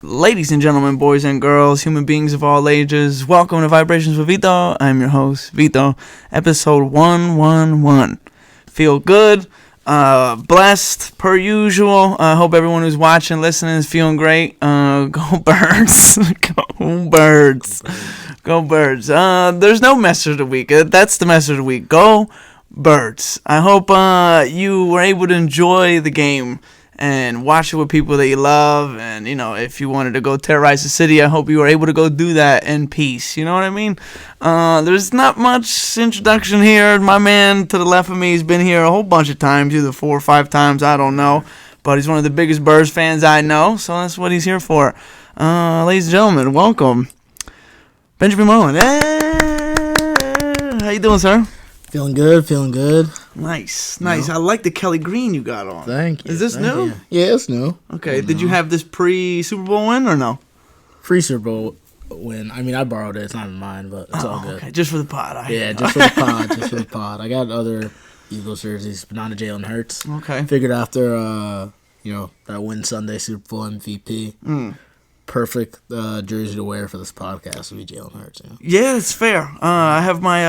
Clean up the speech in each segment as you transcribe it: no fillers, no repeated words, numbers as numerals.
Ladies and gentlemen, boys and girls, human beings of all ages, welcome to Vibrations with Vito. I'm your host, Vito. Episode 111. Feel good, blessed, per usual. I hope everyone who's watching, listening is feeling great. Go Birds. Go Birds. Go Birds. There's no message of the week. That's the message of the week. Go Birds. I hope you were able to enjoy the game and watch it with people that you love. And, you know, if you wanted to go terrorize the city, I hope you were able to go do that in peace. You know what I mean? There's not much introduction here. My man to the left of me has been here a whole bunch of times, either 4 or 5 times, I don't know. But he's one of the biggest Birds fans I know, so that's what he's here for. Ladies and gentlemen, welcome, Benji Mullen. Hey! How you doing, sir? Feeling good. Nice. I like the Kelly green you got on. Thank you. Is this new? You. Yeah, it's new. Okay, did you have this pre-Super Bowl win or no? Free Super Bowl win. I mean, I borrowed it. It's not mine, but it's all good. Okay, just for the pod. Just for the pod. I got other Eagles jerseys, but not a Jalen Hurts. Okay. Figured after, that win Sunday Super Bowl MVP, perfect jersey to wear for this podcast would be Jalen Hurts. You know? Yeah, it's fair. I have my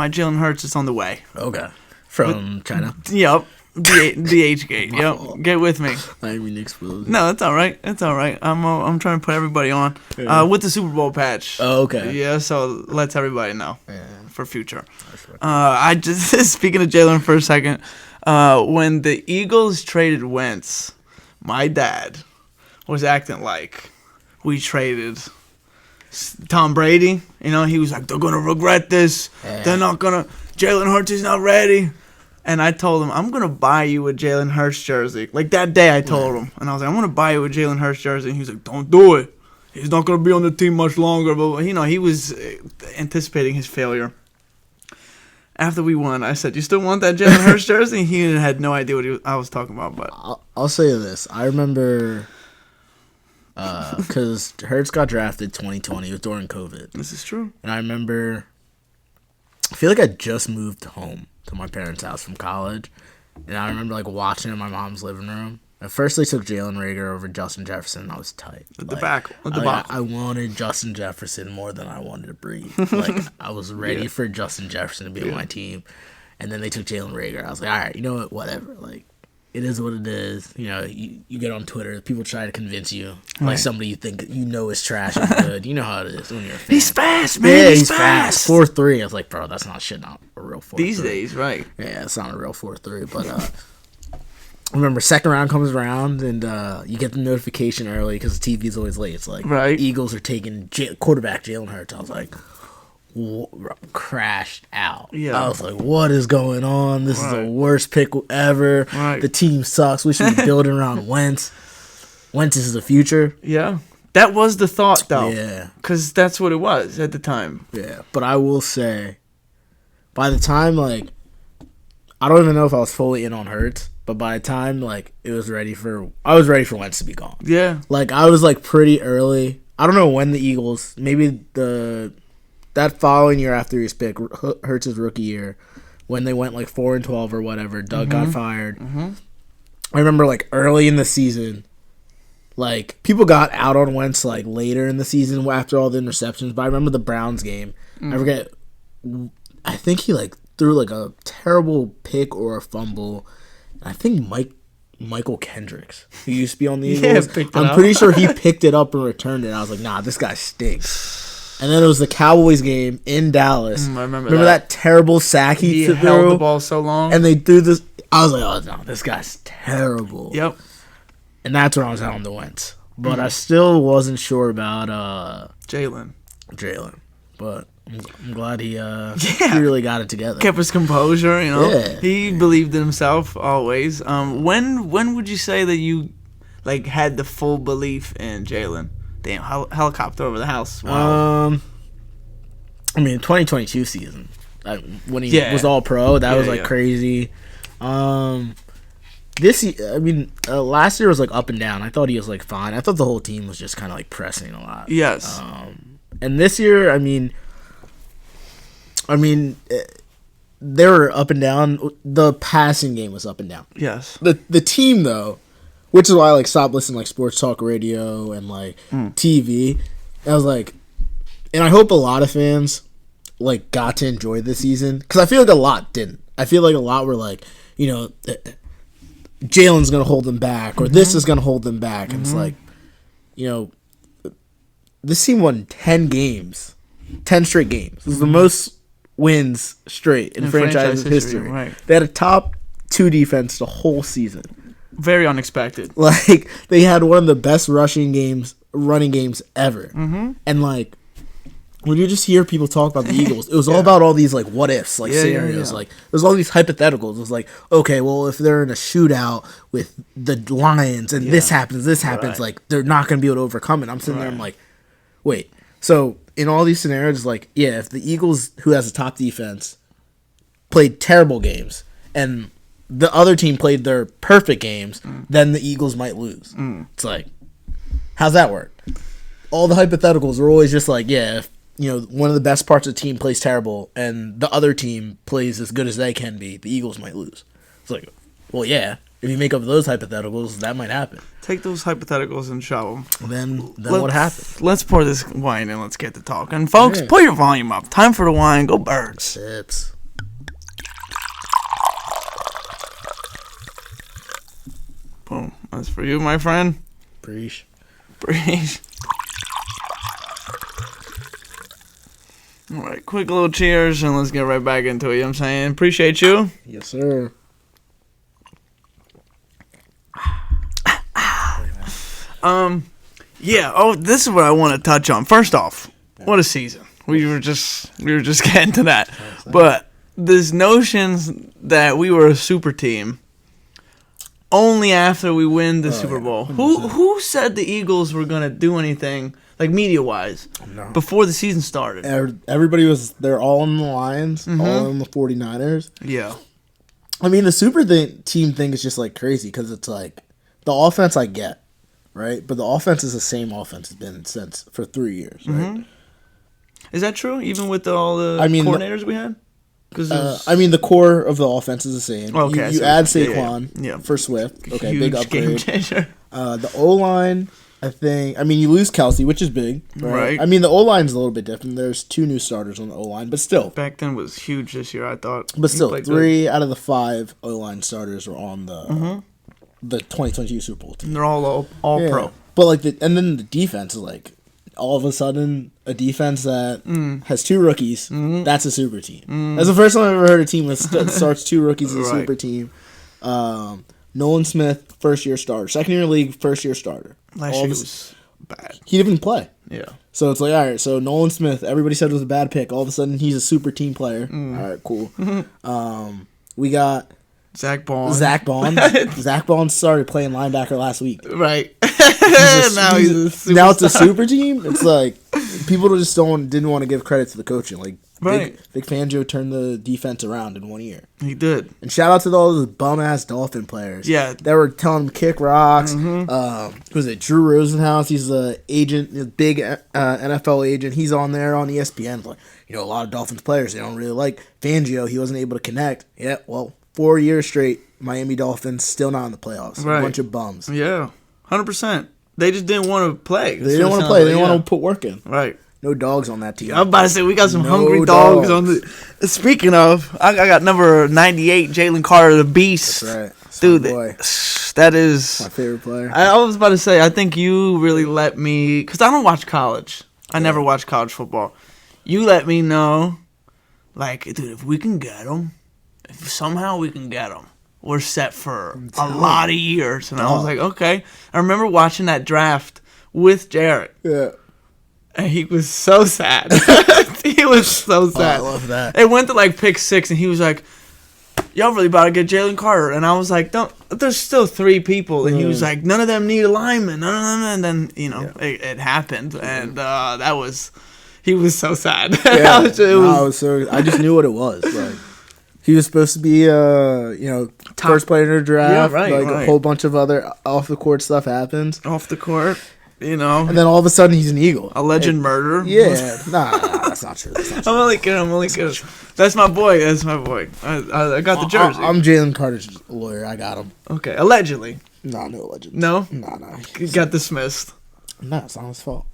Jalen Hurts. It's on the way. Okay. From China? Yep. The E.A.G.L.E.S. Yep. Get with me. I didn't mean to explode. No, it's all right. I'm trying to put everybody on with the Super Bowl patch. Oh, okay. Yeah, so lets everybody know for future. Right. I just speaking of Jalen for a second. When the Eagles traded Wentz, my dad was acting like we traded Tom Brady. You know, he was like, they're going to regret this. Yeah. They're not going to. Jalen Hurts is not ready. And I told him, I'm going to buy you a Jalen Hurts jersey. Like that day I told him. And I was like, I'm going to buy you a Jalen Hurts jersey. And he was like, don't do it. He's not going to be on the team much longer. But, you know, he was anticipating his failure. After we won, I said, you still want that Jalen Hurts jersey? He had no idea what I was talking about. But I'll say this. I remember... because Hurts got drafted 2020. It was during COVID. This is true. And I remember, I feel like I just moved home to my parents' house from college. And I remember like watching in my mom's living room. At first they took Jalen Reagor over Justin Jefferson. And I was tight. At the back. I wanted Justin Jefferson more than I wanted to breathe. Like I was ready for Justin Jefferson to be on my team. And then they took Jalen Reagor. I was like, all right, you know what, whatever. Like, it is what it is. You know, you get on Twitter, people try to convince you, like somebody you think you know is trash is good. You know how it is when you're a fan. He's fast, man. Yeah, he's fast. 4.3. I was like, bro, that's not a real 4.3. These days, right. Yeah, it's not a real 4.3. But remember, second round comes around, and you get the notification early because the TV's always late. It's like, Eagles are taking quarterback Jalen Hurts. I was like, crashed out. Yeah. I was like, what is going on? This is the worst pick ever. The team sucks. We should be building around Wentz. Wentz is the future. Yeah. That was the thought, though. Yeah. Because that's what it was at the time. Yeah. But I will say, by the time, like, I don't even know if I was fully in on Hurts, but by the time, like, I was ready for Wentz to be gone. Yeah. Like, I was, like, pretty early. I don't know when the Eagles, maybe that following year after his pick, Hurts' rookie year, when they went like 4-12 or whatever, Doug got fired. I remember like early in the season, like people got out on Wentz like later in the season after all the interceptions. But I remember the Browns game. I forget. I think he like threw like a terrible pick or a fumble. I think Michael Kendricks, who used to be on the Eagles, I'm pretty sure he picked it up and returned it. I was like, nah, this guy stinks. And then it was the Cowboys game in Dallas. I remember that terrible sack he threw? Held the ball so long. And they threw this. I was like, oh, no, this guy's terrible. Yep. And that's where I was on the Wentz. But I still wasn't sure about Jalen. But I'm glad he really got it together. Kept his composure, you know. Yeah. He believed in himself always. When would you say that you like had the full belief in Jalen? Damn, helicopter over the house. Wow. I mean, 2022 season, when he was all pro, that was like crazy. Last year was like up and down. I thought he was like fine. I thought the whole team was just kind of like pressing a lot. Yes. And this year, they were up and down. The passing game was up and down. Yes. The team though which is why I like stopped listening to like sports talk radio and like TV. I was like, and I hope a lot of fans like got to enjoy this season because I feel like a lot didn't. I feel like a lot were like, you know, Jalen's gonna hold them back or this is gonna hold them back, and it's like, you know, this team won 10 straight games. This is the most wins straight in franchise history. Right. They had a top 2 defense the whole season. Very unexpected. Like, they had one of the best running games ever. And, like, when you just hear people talk about the Eagles, it was all about all these, like, what-ifs, like, scenarios. Like, there's all these hypotheticals. It was like, okay, well, if they're in a shootout with the Lions and this happens, like, they're not going to be able to overcome it. I'm sitting there, I'm like, wait. So, in all these scenarios, like, yeah, if the Eagles, who has a top defense, played terrible games, and the other team played their perfect games, then the Eagles might lose. It's like, how's that work? All the hypotheticals are always just like, yeah, if, you know, one of the best parts of the team plays terrible and the other team plays as good as they can be, the Eagles might lose. It's like, well, yeah, if you make up those hypotheticals, that might happen. Take those hypotheticals and shove them. Then what happens? Let's pour this wine and let's get to talking. Folks, put your volume up. Time for the wine. Go Birds. Sips. Boom. That's for you, my friend. Preach. Breathe. All right, quick little cheers, and let's get right back into it. You know what I'm saying? Appreciate you. Yes, sir. Yeah. Oh, this is what I want to touch on. First off, what a season. We were just getting to that, but this notions that we were a super team only after we win the Super Bowl. 100%. Who said the Eagles were gonna do anything like media wise before the season started? Everybody was. They're all in the Lions, all in the 49ers. Yeah. I mean, the super team thing is just like crazy because it's like the offense I get, right? But the offense is the same offense it's been since for 3 years, right? Is that true? Even with all the coordinators we had? I mean, the core of the offense is the same. Okay, you add Saquon for Swift. Okay, huge big upgrade. Game changer. The O-line, I think. I mean, you lose Kelsey, which is big. Right. I mean, the O-line's a little bit different. There's 2 new starters on the O-line, but still. Back then was huge this year, I thought. But still, 3 out of the 5 O-line starters were on the 2022 Super Bowl team. And they're all pro. But like, and then the defense is like, all of a sudden, a defense that has 2 rookies, that's a super team. That's the first time I've ever heard a team that starts 2 rookies as a super team. Nolan Smith, first-year starter. Second-year league, first-year starter. Last year was bad. He didn't even play. Yeah. So it's like, all right, so Nolan Smith, everybody said was a bad pick. All of a sudden, he's a super team player. All right, cool. We got Zach Bond. Zach Bond started playing linebacker last week. Right. Now it's a super team. It's like people just didn't want to give credit to the coaching. Like Vic Fangio turned the defense around in 1 year. He did. And shout out to all those bum ass Dolphin players. Yeah, that were telling him kick rocks. Who's it? Drew Rosenhaus. He's the agent, the big NFL agent. He's on there on ESPN. Like, you know, a lot of Dolphins players they don't really like Fangio. He wasn't able to connect. Yeah, well, 4 years straight, Miami Dolphins still not in the playoffs. Right. A bunch of bums. Yeah, 100%. They just didn't want to play. They didn't want to play. They didn't want to put work in. Right. No dogs on that team. I'm about to say we got some hungry dogs on the. Speaking of, I got number 98, Jalen Carter, the beast. That's right. Dude, boy. That is my favorite player. I was about to say, I think you really let me, because I don't watch college. I never watched college football. You let me know, like, dude, if we can get them, if somehow we can get them, we're set for a lot of years. And I was like, okay. I remember watching that draft with Jarrett. Yeah. And he was so sad. He was so sad. I love that. It went to like pick 6, and he was like, y'all really about to get Jalen Carter. And I was like, there's still 3 people. And he was like, none of them need a lineman. None of them. And then, you know, it happened. And he was so sad. Yeah. I just knew what it was. Like, he was supposed to be, top first player in the draft. Yeah, a whole bunch of other off the court stuff happens. Off the court. You know, and then all of a sudden he's an Eagle. Alleged murder. Yeah, nah, that's not true. I'm only kidding. That's my boy. I got the jersey. I'm Jalen Carter's lawyer. I got him. Okay, allegedly. Nah, no legends. No? Nah. He got dismissed. Nah, it's not his fault.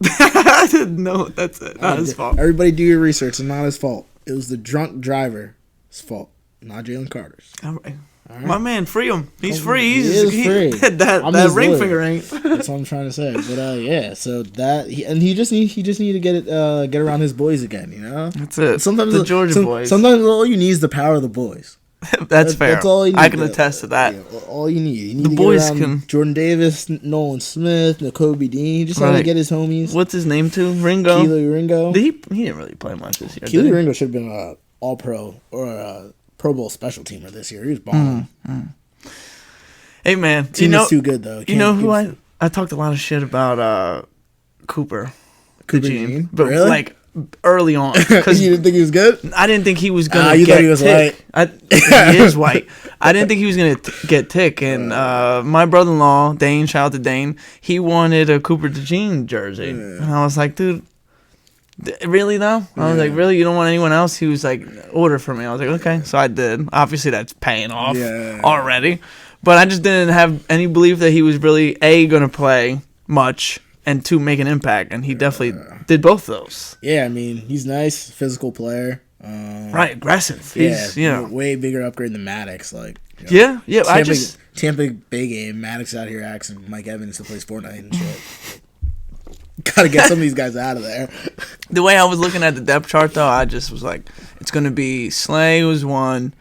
I didn't know. That's it. Not his fault. Everybody do your research. It's not his fault. It was the drunk driver's fault, not Jalen Carter's. All right. My man, free him. He's free. He is free. That ring finger ain't. That's what I'm trying to say. But yeah, so that he just need to get around his boys again. You know, that's it. Sometimes the Georgia boys. Sometimes all you need is the power of the boys. That's fair. That's all you need. I can attest to that. Yeah, all you need. You need the to boys get can. Jordan Davis, Nolan Smith, Nakobe Dean. You just have to get his homies. What's his name too? Ringo. Keely Ringo. He didn't really play much this year. Keely Ringo should have been a All Pro or a Pro Bowl special teamer this year. He was balling. Hey man, Team is too good though. You know who I talked a lot of shit about Cooper Jean, but really? like early on. Because you didn't think he was good? I didn't think he was gonna. You get thought he was tick. He is white. I didn't think he was gonna get tick. And my brother-in-law Dane, shout out to Dane, he wanted a Cooper DeJean jersey, and I was like, dude. Really though? I was like, really? You don't want anyone else? He was like, order for me. I was like, okay. So I did. Obviously, that's paying off already. But I just didn't have any belief that he was really going to play much, and 2, make an impact. And he definitely did both of those. Yeah, I mean, he's nice, physical player. Right, aggressive. He's, way bigger upgrade than Maddox. Like, yeah. Tampa Bay game. Maddox out here asking Mike Evans to play Fortnite and shit. Gotta get some of these guys out of there. The way I was looking at the depth chart, though, I just was like, it's going to be Slay was 1,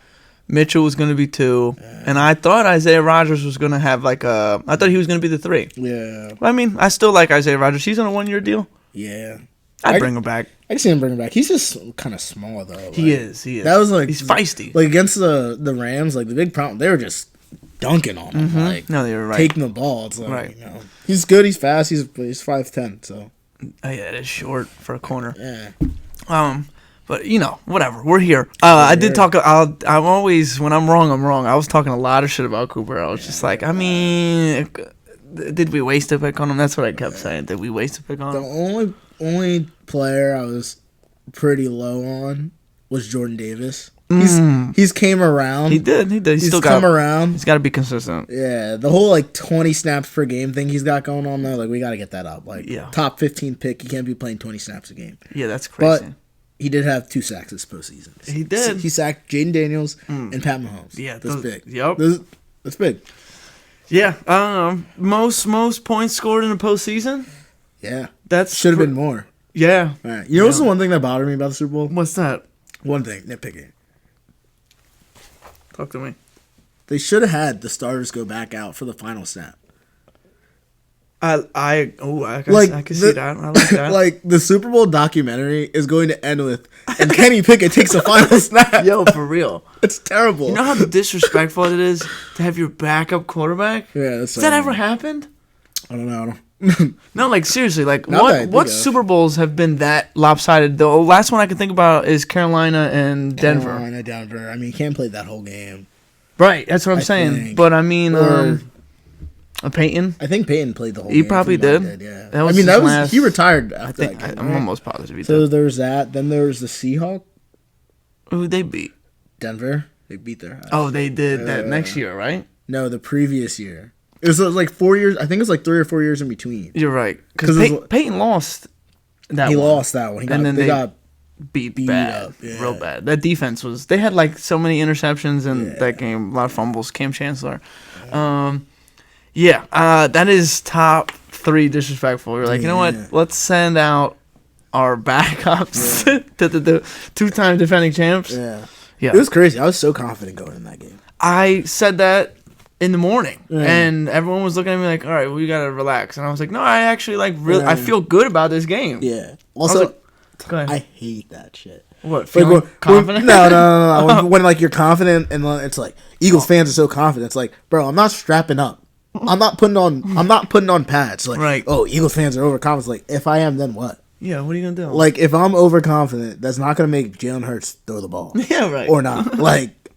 Mitchell was going to be 2, and I thought Isaiah Rodgers was going to have I thought he was going to be the 3. Yeah. I mean, I still like Isaiah Rodgers. He's on a 1-year deal. Yeah. I'd bring him back. I can see him bring him back. He's just kind of small, though. He is. That was he's feisty. Like against the Rams, the big problem, they were just dunking on him. No, they were right. Taking the ball. It's right. He's good. He's fast. He's 5'10", so. Oh, yeah, it is short for a corner. Yeah. But, whatever. We're here. I did talk. I'm always, when I'm wrong. I was talking a lot of shit about Cooper. I was just like, I mean, did we waste a pick on him? That's what I kept saying. Did we waste a pick on him? The only player I was pretty low on was Jordan Davis. He's came around. He did. He's still come around. He's got to be consistent. Yeah, the whole 20 snaps per game thing he's got going on though. We got to get that up. Top 15 pick. He can't be playing 20 snaps a game. Yeah, that's crazy. But he did have 2 sacks this postseason. He did. He sacked Jaden Daniels and Pat Mahomes. Yeah, that's big. Yep, that's big. Yeah. Most points scored in a postseason. Yeah, that should have been more. Yeah. All right. You know what's the one thing that bothered me about the Super Bowl? What's that? One thing, nitpicking. Talk to me. They should have had the starters go back out for the final snap. I can see that. I like that. The Super Bowl documentary is going to end with, and Kenny Pickett takes a final snap. Yo, for real. It's terrible. You know how disrespectful it is to have your backup quarterback? Yeah, has that ever happened? I don't know. No, seriously, what Super Bowls have been that lopsided? The last one I can think about is Carolina and Denver. I mean, Cam played that whole game. Right, that's what I'm saying. But I mean, Peyton. I think Peyton played the whole game. He probably did. Yeah. He retired after that game. I'm almost positive. So there was that. Then there was the Seahawks. Who they beat? Denver. They beat their ass. Oh, they did that next year, right? No, the previous year. It was 4 years. I think it was 3 or 4 years in between. You're right. Because Peyton lost that one. He lost that one. They got beat bad. Up. Yeah. Real bad. That defense was... They had so many interceptions in that game. A lot of fumbles. Cam Chancellor. That is top 3 disrespectful. You're like, you know what? Let's send out our backups to the 2-time defending champs. Yeah. It was crazy. I was so confident going in that game. I said that in the morning, and everyone was looking at me like, all right, well, you gotta relax. And I was like, no, I actually I feel good about this game. Yeah. Also, go ahead. I hate that shit. What, feeling confident? No. When you're confident and it's Eagles fans are so confident. It's like, bro, I'm not strapping up. I'm not putting on pads. Oh, Eagles fans are overconfident. If I am, then what? Yeah, what are you gonna do? If I'm overconfident, that's not gonna make Jalen Hurts throw the ball. Yeah, right. Or not.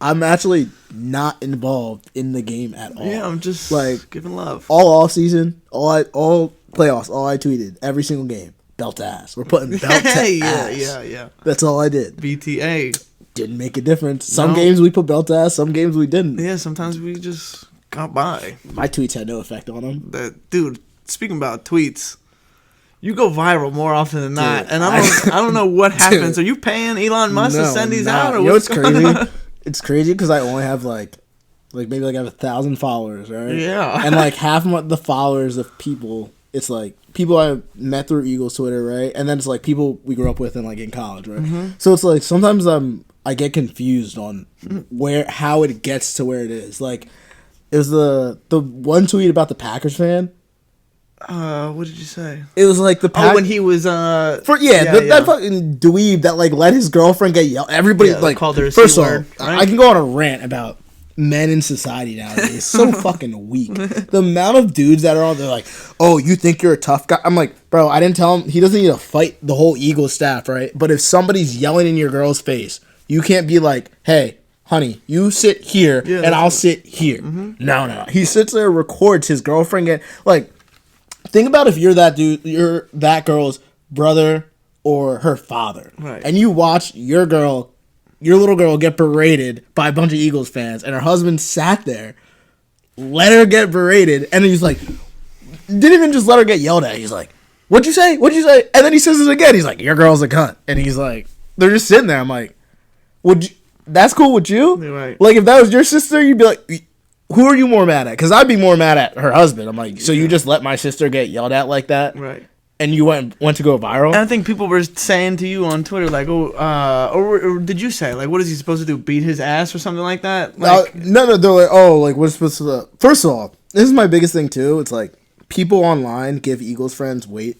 I'm actually not involved in the game at all. Yeah, I'm just giving love. All off season, all playoffs, all I tweeted, every single game, belt to ass. We're putting belt to ass. Yeah. That's all I did. BTA. Didn't make a difference. Some games we put belt to ass, some games we didn't. Yeah, sometimes we just got by. My tweets had no effect on him. Dude, speaking about tweets, you go viral more often than not, Dude, and I don't know what happens. Are you paying Elon Musk to send these out? Or you know what's crazy? It's crazy because I only have like maybe like I have 1,000 followers, right? Yeah. And like half of the followers of people, it's like people I met through Eagles Twitter, right? And then it's like people we grew up with in college, right? Mm-hmm. So it's like sometimes I get confused on how it gets to where it is. Like it was the one tweet about the Packers fan. What did you say? It was like the when he was that fucking dweeb that like let his girlfriend get yelled. Everybody like called her a first of all, C-word, right? I can go on a rant about men in society nowadays. It's so fucking weak. The amount of dudes that are on, they're like, "Oh, you think you're a tough guy?" I'm like, bro, I didn't tell him he doesn't need to fight the whole Eagles staff, right? But if somebody's yelling in your girl's face, you can't be like, "Hey, honey, you sit here and I'll sit here." Mm-hmm. No. He sits there, records his girlfriend get like. Think about if you're that dude, you're that girl's brother or her father, right? And you watch your little girl get berated by a bunch of Eagles fans, and her husband sat there, let her get berated, and he's like, didn't even just let her get yelled at. He's like, "What'd you say? What'd you say?" And then he says it again. He's like, "Your girl's a cunt," and he's like, they're just sitting there. I'm like, that's cool with you? Right. Like if that was your sister, you'd be like. Who are you more mad at? Because I'd be more mad at her husband. I'm like, so you just let my sister get yelled at like that? Right. And you went to go viral? And I think people were saying to you on Twitter, like, or did you say, like, what is he supposed to do? Beat his ass or something like that? Like, no, they're like, oh, like, what's supposed to... First of all, this is my biggest thing, too. It's like, people online give Eagles fans way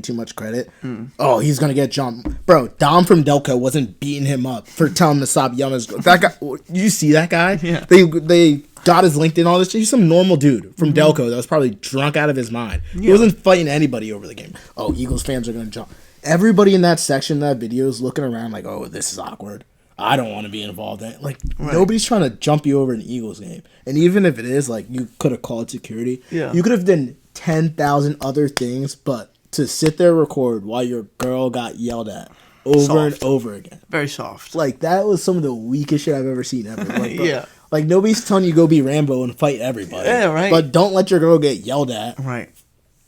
too much credit. Oh, he's going to get jumped. Bro, Dom from Delco wasn't beating him up for telling him to stop yelling. That guy... You see that guy? Yeah. They got his LinkedIn, all this shit. He's some normal dude from Delco that was probably drunk out of his mind. Yeah. He wasn't fighting anybody over the game. Oh, Eagles fans are going to jump. Everybody in that section of that video is looking around like, oh, this is awkward. I don't want to be involved in it. Like, nobody's trying to jump you over an Eagles game. And even if it is, like, you could have called security. Yeah. You could have done 10,000 other things, but to sit there record while your girl got yelled at over and over again. Very soft. Like, that was some of the weakest shit I've ever seen ever. Like, bro, yeah. Like, nobody's telling you go be Rambo and fight everybody. Yeah, right. But don't let your girl get yelled at. Right.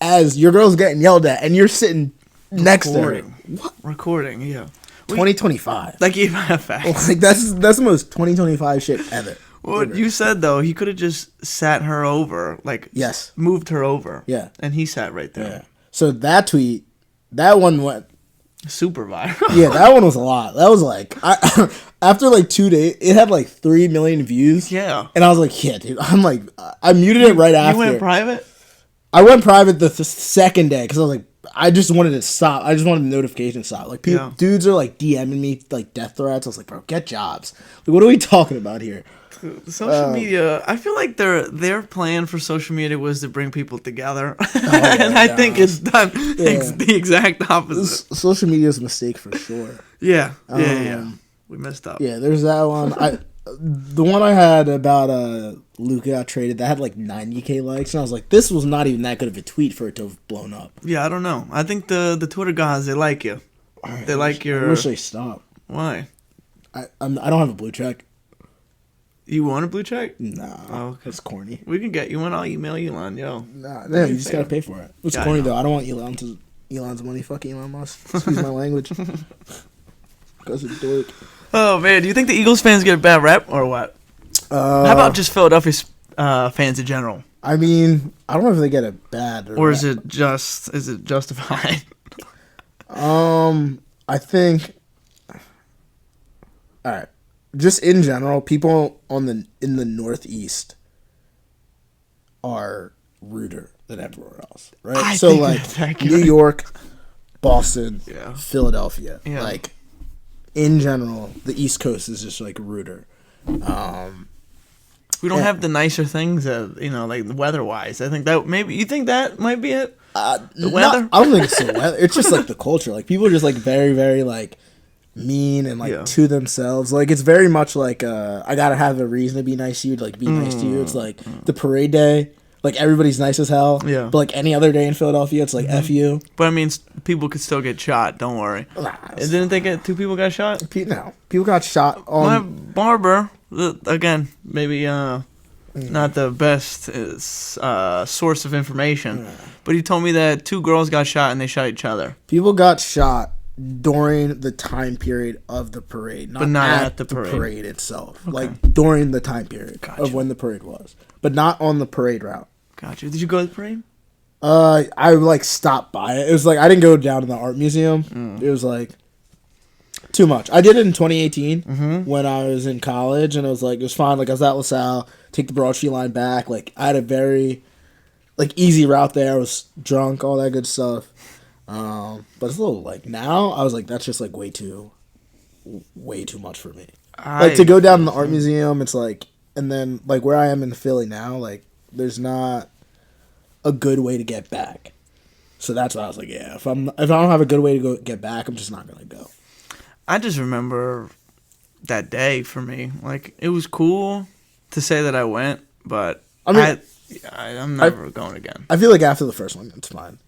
As your girl's getting yelled at, and you're sitting next to her. What? Recording, yeah. 2025. Like, even a fact. Like, that's the most 2025 shit ever. Well, you said, though, he could have just sat her over. Like, yes. Moved her over. Yeah. And he sat right there. Yeah. So that tweet, that one went... super viral. Yeah, that one was a lot. That was like... After like 2 days, it had like 3 million views. Yeah. And I was like, yeah, dude. I'm like... I muted it right after. You went private? I went private the second day because I was like... I just wanted to stop. I just wanted the notification to stop. Like, dudes are like DMing me like death threats. I was like, bro, get jobs. Like, what are we talking about here? Social media, I feel like their plan for social media was to bring people together, and I think it's done the exact opposite. Social media is a mistake for sure. Yeah, we messed up. Yeah, there's that one. The one I had about Luka got traded that had like 90K likes, and I was like, this was not even that good of a tweet for it to have blown up. Yeah, I don't know. I think the Twitter guys, they like you. They like your. I wish they stopped. Why? I don't have a blue check. You want a blue check? Nah. Oh, okay. That's corny. We can get you one. I'll email Elon, yo. Nah, you just gotta pay for it. It's corny though. I don't want Elon's money. Fuck Elon Musk. Excuse my language. Because it's dork. Oh man, do you think the Eagles fans get a bad rep or what? How about just Philadelphia fans in general? I mean, I don't know if they get a bad or is it justified? I think. All right. Just in general, people in the Northeast are ruder than everywhere else, right? So like New York, Boston, Philadelphia, like in general, the East Coast is just like ruder. We don't have the nicer things, like weather-wise. I think that maybe you think that might be it. The weather? I don't think it's the weather. It's just like the culture. Like people are just like very, very like mean and like to themselves. Like it's very much like I gotta have a reason to be nice to you, to like be nice to you. It's like the parade day, like everybody's nice as hell. Yeah. But like any other day in Philadelphia, it's like F you. But I mean, people could still get shot. Don't worry. Didn't they get 2 people got shot? No, people got shot. My barber again. Maybe not the best source of information. But he told me that 2 girls got shot and they shot each other. People got shot during the time period of the parade, but not at the parade itself. Okay. Like during the time period of when the parade was, but not on the parade route. Gotcha. Did you go to the parade? I like stopped by it. It was like I didn't go down to the art museum. It was like too much. I did it in 2018 when I was in college, and it was fine. Like I was at LaSalle, take the Broad Street line back. Like I had a very easy route there. I was drunk, all that good stuff. But it's a little now I was like, that's just way too much for me. To go down to the art museum, it's and then where I am in Philly now, there's not a good way to get back. So that's why I was like, yeah, if I don't have a good way to get back, I'm just not gonna go. I just remember that day for me. It was cool to say that I went, but I'm never going again. I feel like after the first one, it's fine.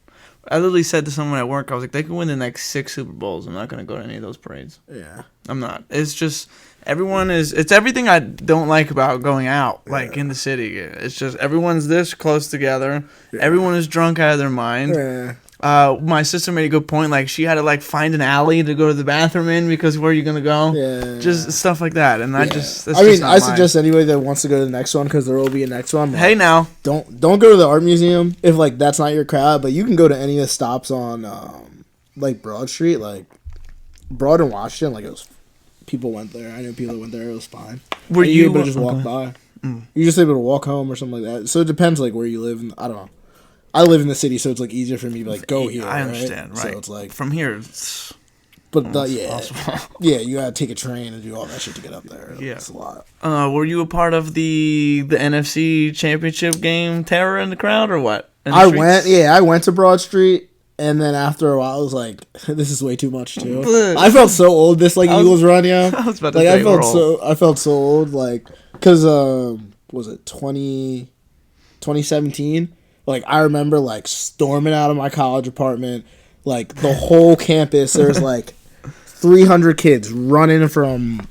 I literally said to someone at work, I was like, they could win the next 6 Super Bowls. I'm not going to go to any of those parades. Yeah. I'm not. It's just, it's everything I don't like about going out, in the city. It's just, everyone's this close together. Yeah. Everyone is drunk out of their mind. Yeah. My sister made a good point. She had to find an alley to go to the bathroom in because where are you gonna go? Yeah, just stuff like that. And I suggest anybody that wants to go to the next one because there will be a next one. Hey, now don't go to the art museum if that's not your crowd. But you can go to any of the stops on Broad Street, Broad and Washington. It was people went there. I know people that went there. It was fine. Were you able to just walk by? You're just able to walk home or something like that. So it depends where you live. And I don't know. I live in the city, so it's easier for me to go here. I understand, right? So it's from here, yeah, you gotta take a train and do all that shit to get up there. Yeah, it's a lot. Were you a part of the NFC Championship game terror in the crowd or what? I went to Broad Street, and then after a while, I was like, this is way too much too. I felt so old. This Eagles run, yeah. I was about to say I felt so old, because was it 2017? I remember, storming out of my college apartment, the whole campus, there's, 300 kids running from,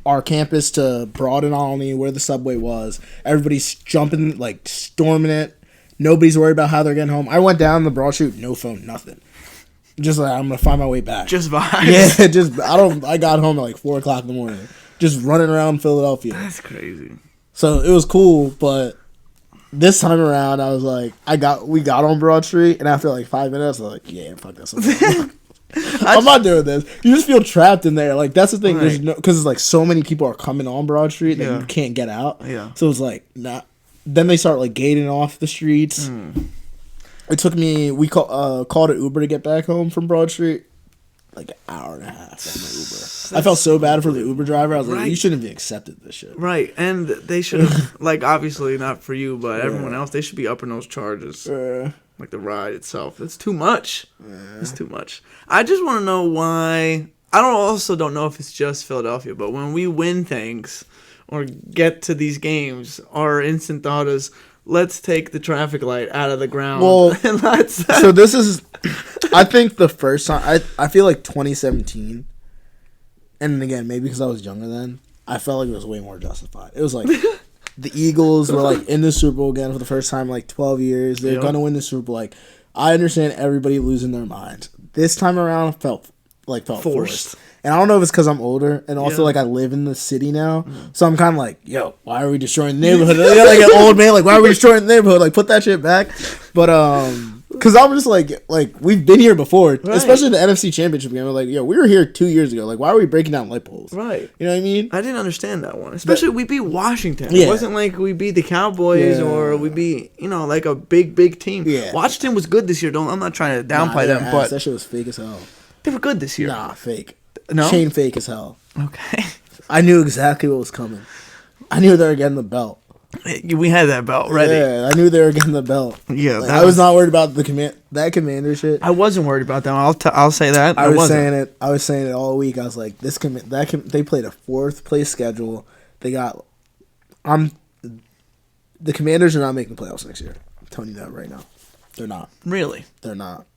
our campus to Broad and Alllllll, where the subway was. Everybody's jumping, storming it. Nobody's worried about how they're getting home. I went down the Broad Street, no phone, nothing. Just, I'm going to find my way back. Just vibes. Yeah, I got home at, 4 o'clock in the morning. Just running around Philadelphia. That's crazy. So, it was cool, but... This time around, I was we got on Broad Street, and after 5 minutes, I was like, yeah, fuck this. I'm not doing this. You just feel trapped in there. That's the thing. Right. There's because it's so many people are coming on Broad Street that you can't get out. Yeah. So it's not. Then they start gating off the streets. It took me. We called an Uber to get back home from Broad Street. An hour and a half on my Uber. I felt so bad for the Uber driver. I was like, you shouldn't have accepted this shit. Right, and they should have, obviously not for you, but everyone else, they should be upping those charges. The ride itself. It's too much. It's too much. I just want to know why. I don't know if it's just Philadelphia, but when we win things or get to these games, our instant thought is, let's take the traffic light out of the ground. Well, and so this is, I think the first time, I feel 2017, and again, maybe because I was younger then, I felt it was way more justified. It was the Eagles were in the Super Bowl again for the first time in 12 years. They're going to win the Super Bowl. I understand everybody losing their minds. This time around, felt forced. And I don't know if it's because I'm older, and also I live in the city now, so I'm kind of yo, why are we destroying the neighborhood? An old man, why are we destroying the neighborhood? Put that shit back. But because I'm just we've been here before, especially the NFC Championship game. We were here 2 years ago. Why are we breaking down light poles? Right. You know what I mean? I didn't understand that one. Especially we beat Washington. Yeah. It wasn't we beat the Cowboys or we beat a big team. Yeah. Washington was good this year. I'm not trying to downplay them, but that shit was fake as hell. They were good this year. Nah, fake. No? Chain fake as hell. Okay. I knew exactly what was coming. I knew they were getting the belt. We had that belt ready. Yeah, I knew they were getting the belt. Yeah, I was not worried about that commander shit. I wasn't worried about them. I'll say that. I was saying it all week. I was like, they played a 4th place schedule. They got the Commanders are not making the playoffs next year. I'm telling you that right now. They're not. Really? They're not.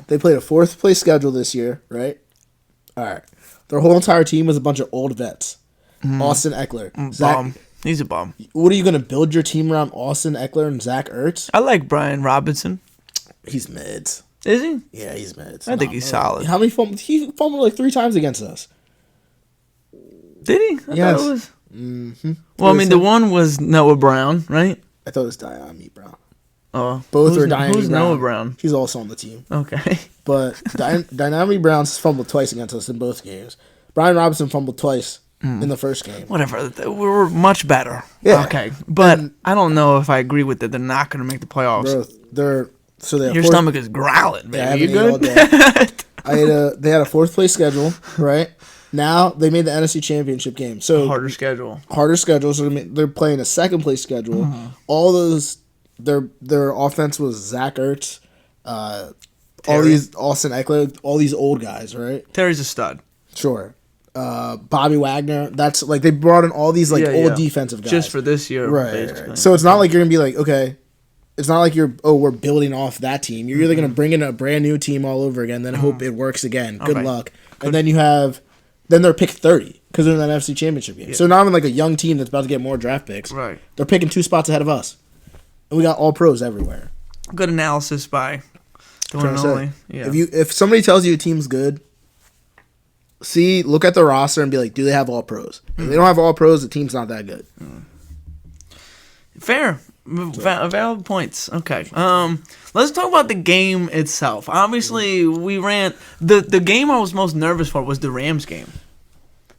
They played a 4th place schedule this year, right? All right. Their whole entire team was a bunch of old vets. Austin Eckler, He's a bum. What are you going to build your team around Austin Eckler and Zach Ertz? I like Brian Robinson. He's mids. Is he? Yeah, he's mids. I think he's solid. How many fumbles? He fumbled like 3 times against us. Did he? I Yes. thought it was. Mm-hmm. Well, I mean, the one was Noah Brown, right? I thought it was Diami Brown. Oh, Both are Diami Who's Brown. Noah Brown? He's also on the team. Okay. But Diami Brown's fumbled twice against us in both games. Brian Robinson fumbled twice in the first game. Whatever. We were much better. Yeah. Okay. But I don't know if I agree with it. They're not going to make the playoffs. Bro, Your stomach is growling, man. Yeah, You good? They had a 4th place schedule, right? Now they made the NFC Championship game. So Harder schedule. So they're playing a 2nd place schedule. All those their offense was Zach Ertz, all these Austin Eckler, all these old guys, right? Terry's a stud. Sure. Bobby Wagner. That's like they brought in all these old defensive guys just for this year, right? So it's not like you're gonna be like, okay, it's not like we're building off that team. You're either gonna bring in a brand new team all over again, then hope it works again. Good luck. And then they're picked 30 because they're in that NFC Championship game. Yeah. So not even like a young team that's about to get more draft picks. Right. They're picking 2 spots ahead of us, and we got all pros everywhere. Good analysis by the one and only. Yeah. If somebody tells you a team's good, look at the roster and be like, do they have all pros? If they don't have all pros, the team's not that good. Fair. Valid points. Okay. Let's talk about the game itself. Obviously, we ran the game I was most nervous for was the Rams game.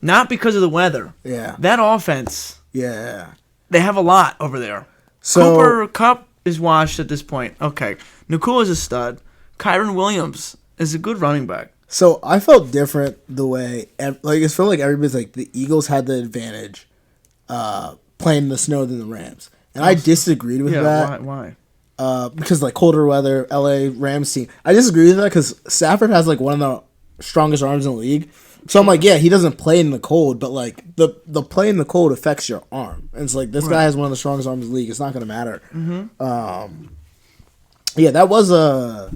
Not because of the weather. Yeah. That offense. Yeah. They have a lot over there. So Cooper Kupp is washed at this point. Okay. Nakua is a stud. Kyron Williams is a good running back. So I felt different the way it felt like everybody's like the Eagles had the advantage playing in the snow than the Rams. And I disagreed with that. Why? Because like colder weather, LA Rams team. I disagree with that because Stafford has like one of the strongest arms in the league. So I'm like, yeah, he doesn't play in the cold, but like the play in the cold affects your arm. And it's like this guy has one of the strongest arms in the league. It's not going to matter. Yeah, that was a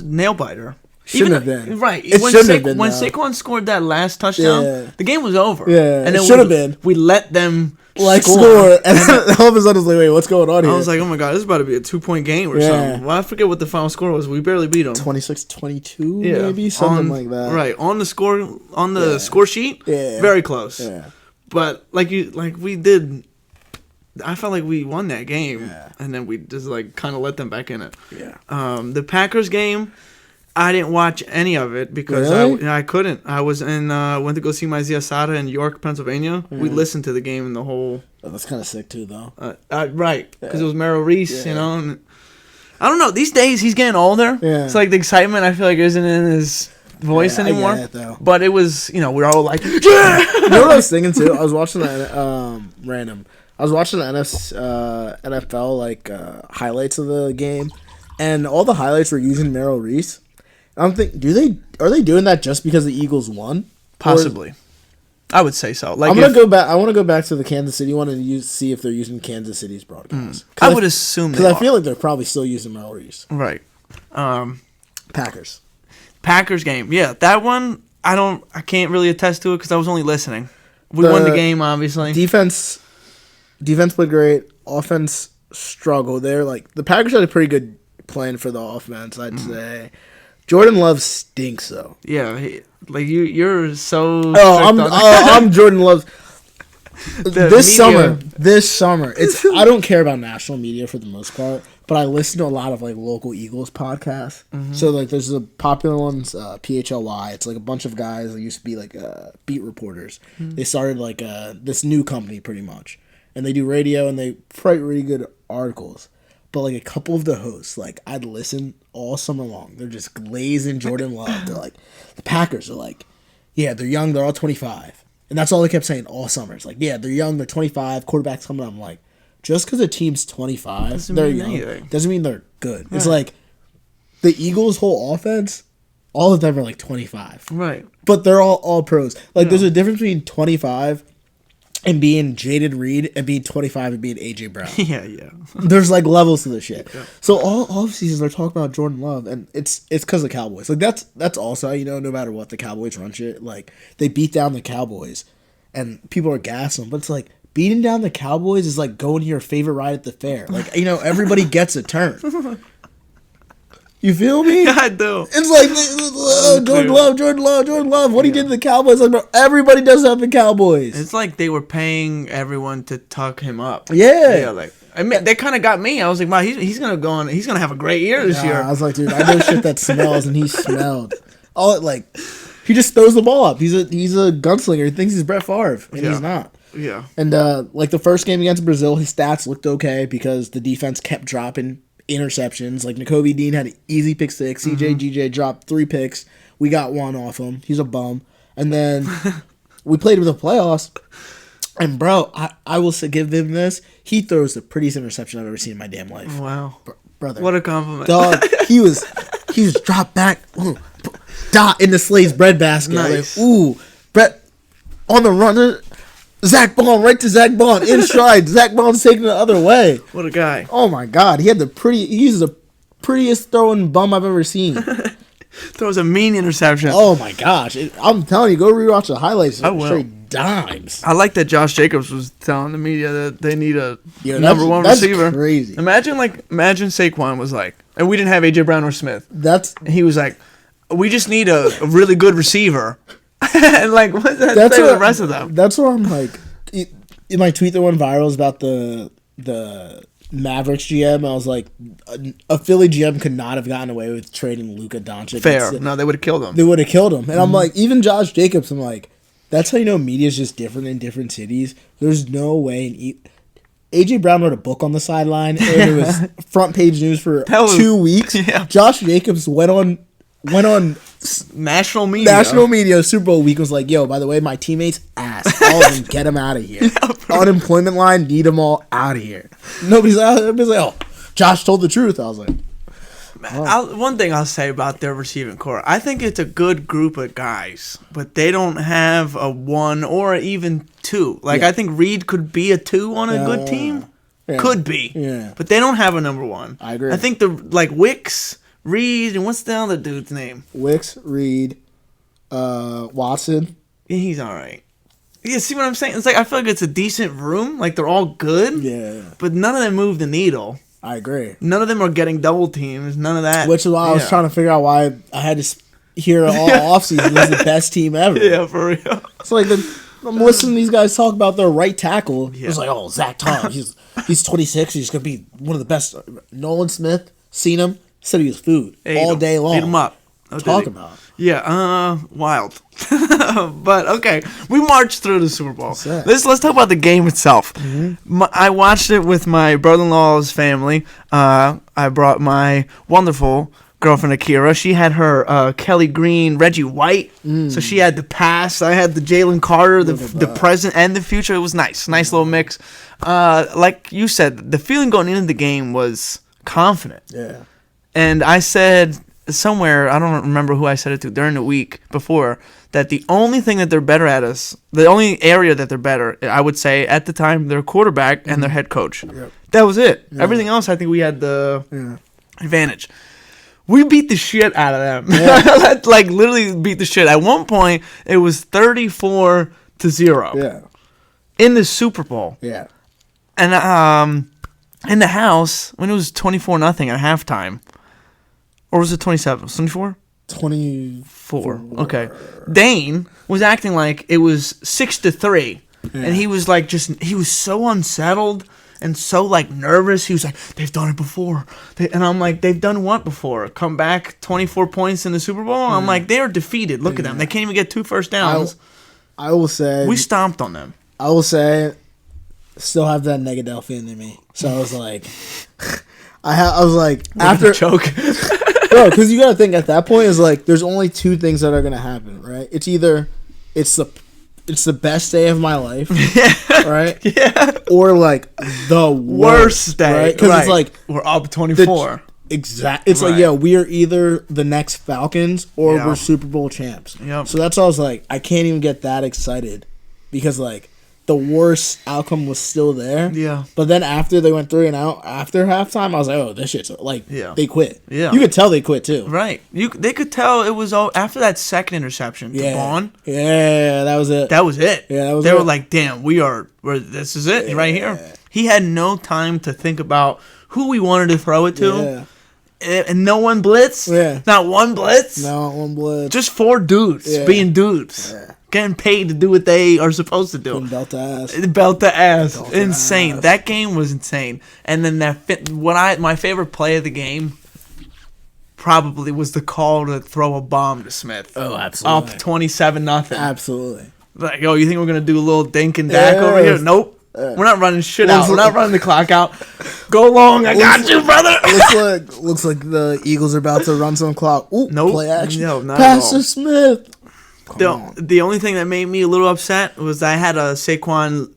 nail biter. Shouldn't have been. Right. It shouldn't have been. When Saquon scored that last touchdown, the game was over. Yeah, and then it should have been. We let them score. And all of a sudden, I was like, wait, what's going on here? I was like, oh my God, this is about to be a 2-point game or something. Well, I forget what the final score was. We barely beat them. 26-22, maybe? Something like that. Right. On the score sheet, very close. Yeah. But we did, I felt like we won that game. Yeah. And then we just kind of let them back in it. Yeah. The Packers game, I didn't watch any of it because I couldn't. I was went to go see my Zia Sada in York, Pennsylvania. Mm-hmm. We listened to the game in the whole. Oh, that's kind of sick too, though. Right, because it was Merrill Reese, you know. And I don't know. These days he's getting older. Yeah. It's like the excitement I feel like isn't in his voice anymore. I get it, though. But it was, we're all like, yeah. You know what I was thinking too? I was watching the random. I was watching the NFL highlights of the game, and all the highlights were using Merrill Reese. I'm thinking, are they doing that just because the Eagles won? Possibly, I would say so. I'm gonna go back. I want to go back to the Kansas City one and see if they're using Kansas City's broadcast. I would assume because I feel like they're probably still using Merrill Reese. Right. Packers game. Yeah, that one I can't really attest to it because I was only listening. We won the game, obviously. Defense played great. Offense struggled. The Packers had a pretty good plan for the offense, I'd say. Jordan Love stinks, though. Yeah, you're so. I'm Jordan Love. This summer, I don't care about national media for the most part, but I listen to a lot of local Eagles podcasts. Mm-hmm. So there's the popular ones, PHLY. It's a bunch of guys that used to be beat reporters. Mm-hmm. They started this new company pretty much, and they do radio and they write really good articles. But a couple of the hosts, I'd listen all summer long. They're just glazing Jordan Love. They're the Packers are yeah, they're young. They're all 25. And that's all they kept saying all summer. It's yeah, they're young. They're 25. Quarterback's coming up. I'm just because a team's 25, they're young, doesn't mean they're good. Right. It's the Eagles' whole offense, all of them are 25. Right. But they're all pros. There's a difference between 25 and being Jaded Reed and being 25 and being A.J. Brown. Yeah. There's levels to this shit. Yeah. So all offseason they're talking about Jordan Love, and it's because of the Cowboys. That's also no matter what, the Cowboys run shit. They beat down the Cowboys, and people are gassing them. But it's beating down the Cowboys is like going to your favorite ride at the fair. Like, you know, everybody gets a turn. You feel me? Yeah, I do. It's like Jordan Love. What he did to the Cowboys, like, bro, everybody does that for Cowboys. It's like they were paying everyone to tuck him up. Yeah, like I mean, they kind of got me. I was like, wow, he's gonna go on. He's gonna have a great year this year. I was like, dude, I know shit that smells, and he smelled. He just throws the ball up. He's a gunslinger. He thinks he's Brett Favre, and he's not. Yeah. And like the first game against Brazil, his stats looked okay because the defense kept dropping interceptions. Like Nakobe Dean had an easy pick six. CJ dropped 3 picks. We got 1 off him. He's a bum. And then we played him in the playoffs. And bro, I will give him this. He throws the prettiest interception I've ever seen in my damn life. Wow, brother, what a compliment, dog. He was dropped back, dot in the Slade's bread basket. Nice. Like, ooh, Brett on the run. Zach Bond, right to Zach Bond, in stride. Zach Bond's taking it the other way. What a guy. Oh, my God. He's the prettiest throwing bum I've ever seen. Throws a mean interception. Oh, my gosh. I'm telling you, go rewatch the highlights. I will. Straight dimes. I like that Josh Jacobs was telling the media that they need a number one that's receiver. Crazy. Imagine Saquon was like, and we didn't have A.J. Brown or Smith. He was like, we just need a really good receiver. And like, what's that say to the rest of them? That's where I'm like, in my tweet that went viral is about the Mavericks GM. I was like, a Philly GM could not have gotten away with trading Luka Doncic. Fair. No, they would have killed him. They would have killed him. And I'm like, even Josh Jacobs, I'm like, that's how you know media is just different in different cities. There's no way. A.J. Brown wrote a book on the sideline, and it was front page news for 2 weeks. Yeah. Josh Jacobs went on national media Super Bowl week, was like, yo, by the way, my teammates ass, all of them, get them out of here. Yeah, unemployment line, need them all out of here. Nobody's like, oh, Josh told the truth. I was like, one thing I'll say about their receiving core, I think it's a good group of guys, but they don't have a 1 or even 2. Like, I think Reed could be a 2 on a good team. Yeah. Could be. Yeah. But they don't have a number 1. I agree. I think Wicks, Reed, and what's the other dude's name? Wicks, Reed, Watson. Yeah, he's all right. Yeah, see what I'm saying? It's like, I feel like it's a decent room. Like, they're all good. Yeah. But none of them move the needle. I agree. None of them are getting double teams. None of that. Which is why I was trying to figure out why I had to hear all offseason. This is the best team ever. Yeah, for real. It's like I'm listening to these guys talk about their right tackle. Yeah. It's like, oh, Zach Tom. He's 26. He's going to be one of the best. Nolan Smith, seen him, said he was food all day long. Ate him up. Talk about. Yeah, wild. But okay, we marched through the Super Bowl. Let's talk about the game itself. Mm-hmm. I watched it with my brother-in-law's family. I brought my wonderful girlfriend Akira. She had her Kelly Green, Reggie White. So she had the past. I had the Jalen Carter, the present and the future. It was nice little mix. Like you said, the feeling going into the game was confident. Yeah. And I said somewhere, I don't remember who I said it to during the week before, that the only thing that they're better at the only area that they're better, I would say at the time, their quarterback and their head coach. Yep. That was it. Yeah. Everything else, I think we had the advantage. We beat the shit out of them. Yeah. Like, literally beat the shit. At one point, it was 34-0. Yeah. In the Super Bowl. Yeah. And in the house, when it was 24-0 at halftime, or was it 27? Was it 24? 24. Okay. Dane was acting like it was 6-3. Yeah. And he was like, he was so unsettled and so like nervous. He was like, they've done it before. And I'm like, they've done what before? Come back 24 points in the Super Bowl? I'm like, they are defeated. Look at them. They can't even get 2 first downs. I will say. We stomped on them. I will say, still have that Negadelphia in me. So I was like, I was like, after choke. Bro, because you got to think at that point is like, there's only 2 things that are going to happen, right? It's either it's the best day of my life, right? Yeah. Or like the worst day, right? Because it's like we're up 24. Exactly. It's like, we are either the next Falcons or we're Super Bowl champs. Yep. So that's why I was like, I can't even get that excited because like the worst outcome was still there. Yeah. But then after they went 3 and out after halftime, I was like, oh, this shit's like, they quit. Yeah. You could tell they quit too. Right. They could tell it was all after that second interception to Vaughn. Yeah, that was it. That was it. Yeah, that was They it. were like, damn, this is it right here. He had no time to think about who we wanted to throw it to. Yeah. And no one blitz. Yeah. Not one blitz. Not one blitz. Just 4 dudes being dudes. Yeah. Getting paid to do what they are supposed to do. Belt to ass. Belt to ass. Insane. That game was insane. And then my favorite play of the game probably was the call to throw a bomb to Smith. Oh, absolutely. Up 27-0. Absolutely. Like, you think we're going to do a little dink and dack over here? Nope. We're not running shit out. We're not running the clock out. Go long. I got you, brother. Looks like the Eagles are about to run some clock. Ooh, nope. Play action. No, not Pass at all. to Smith. The only thing that made me a little upset was I had a Saquon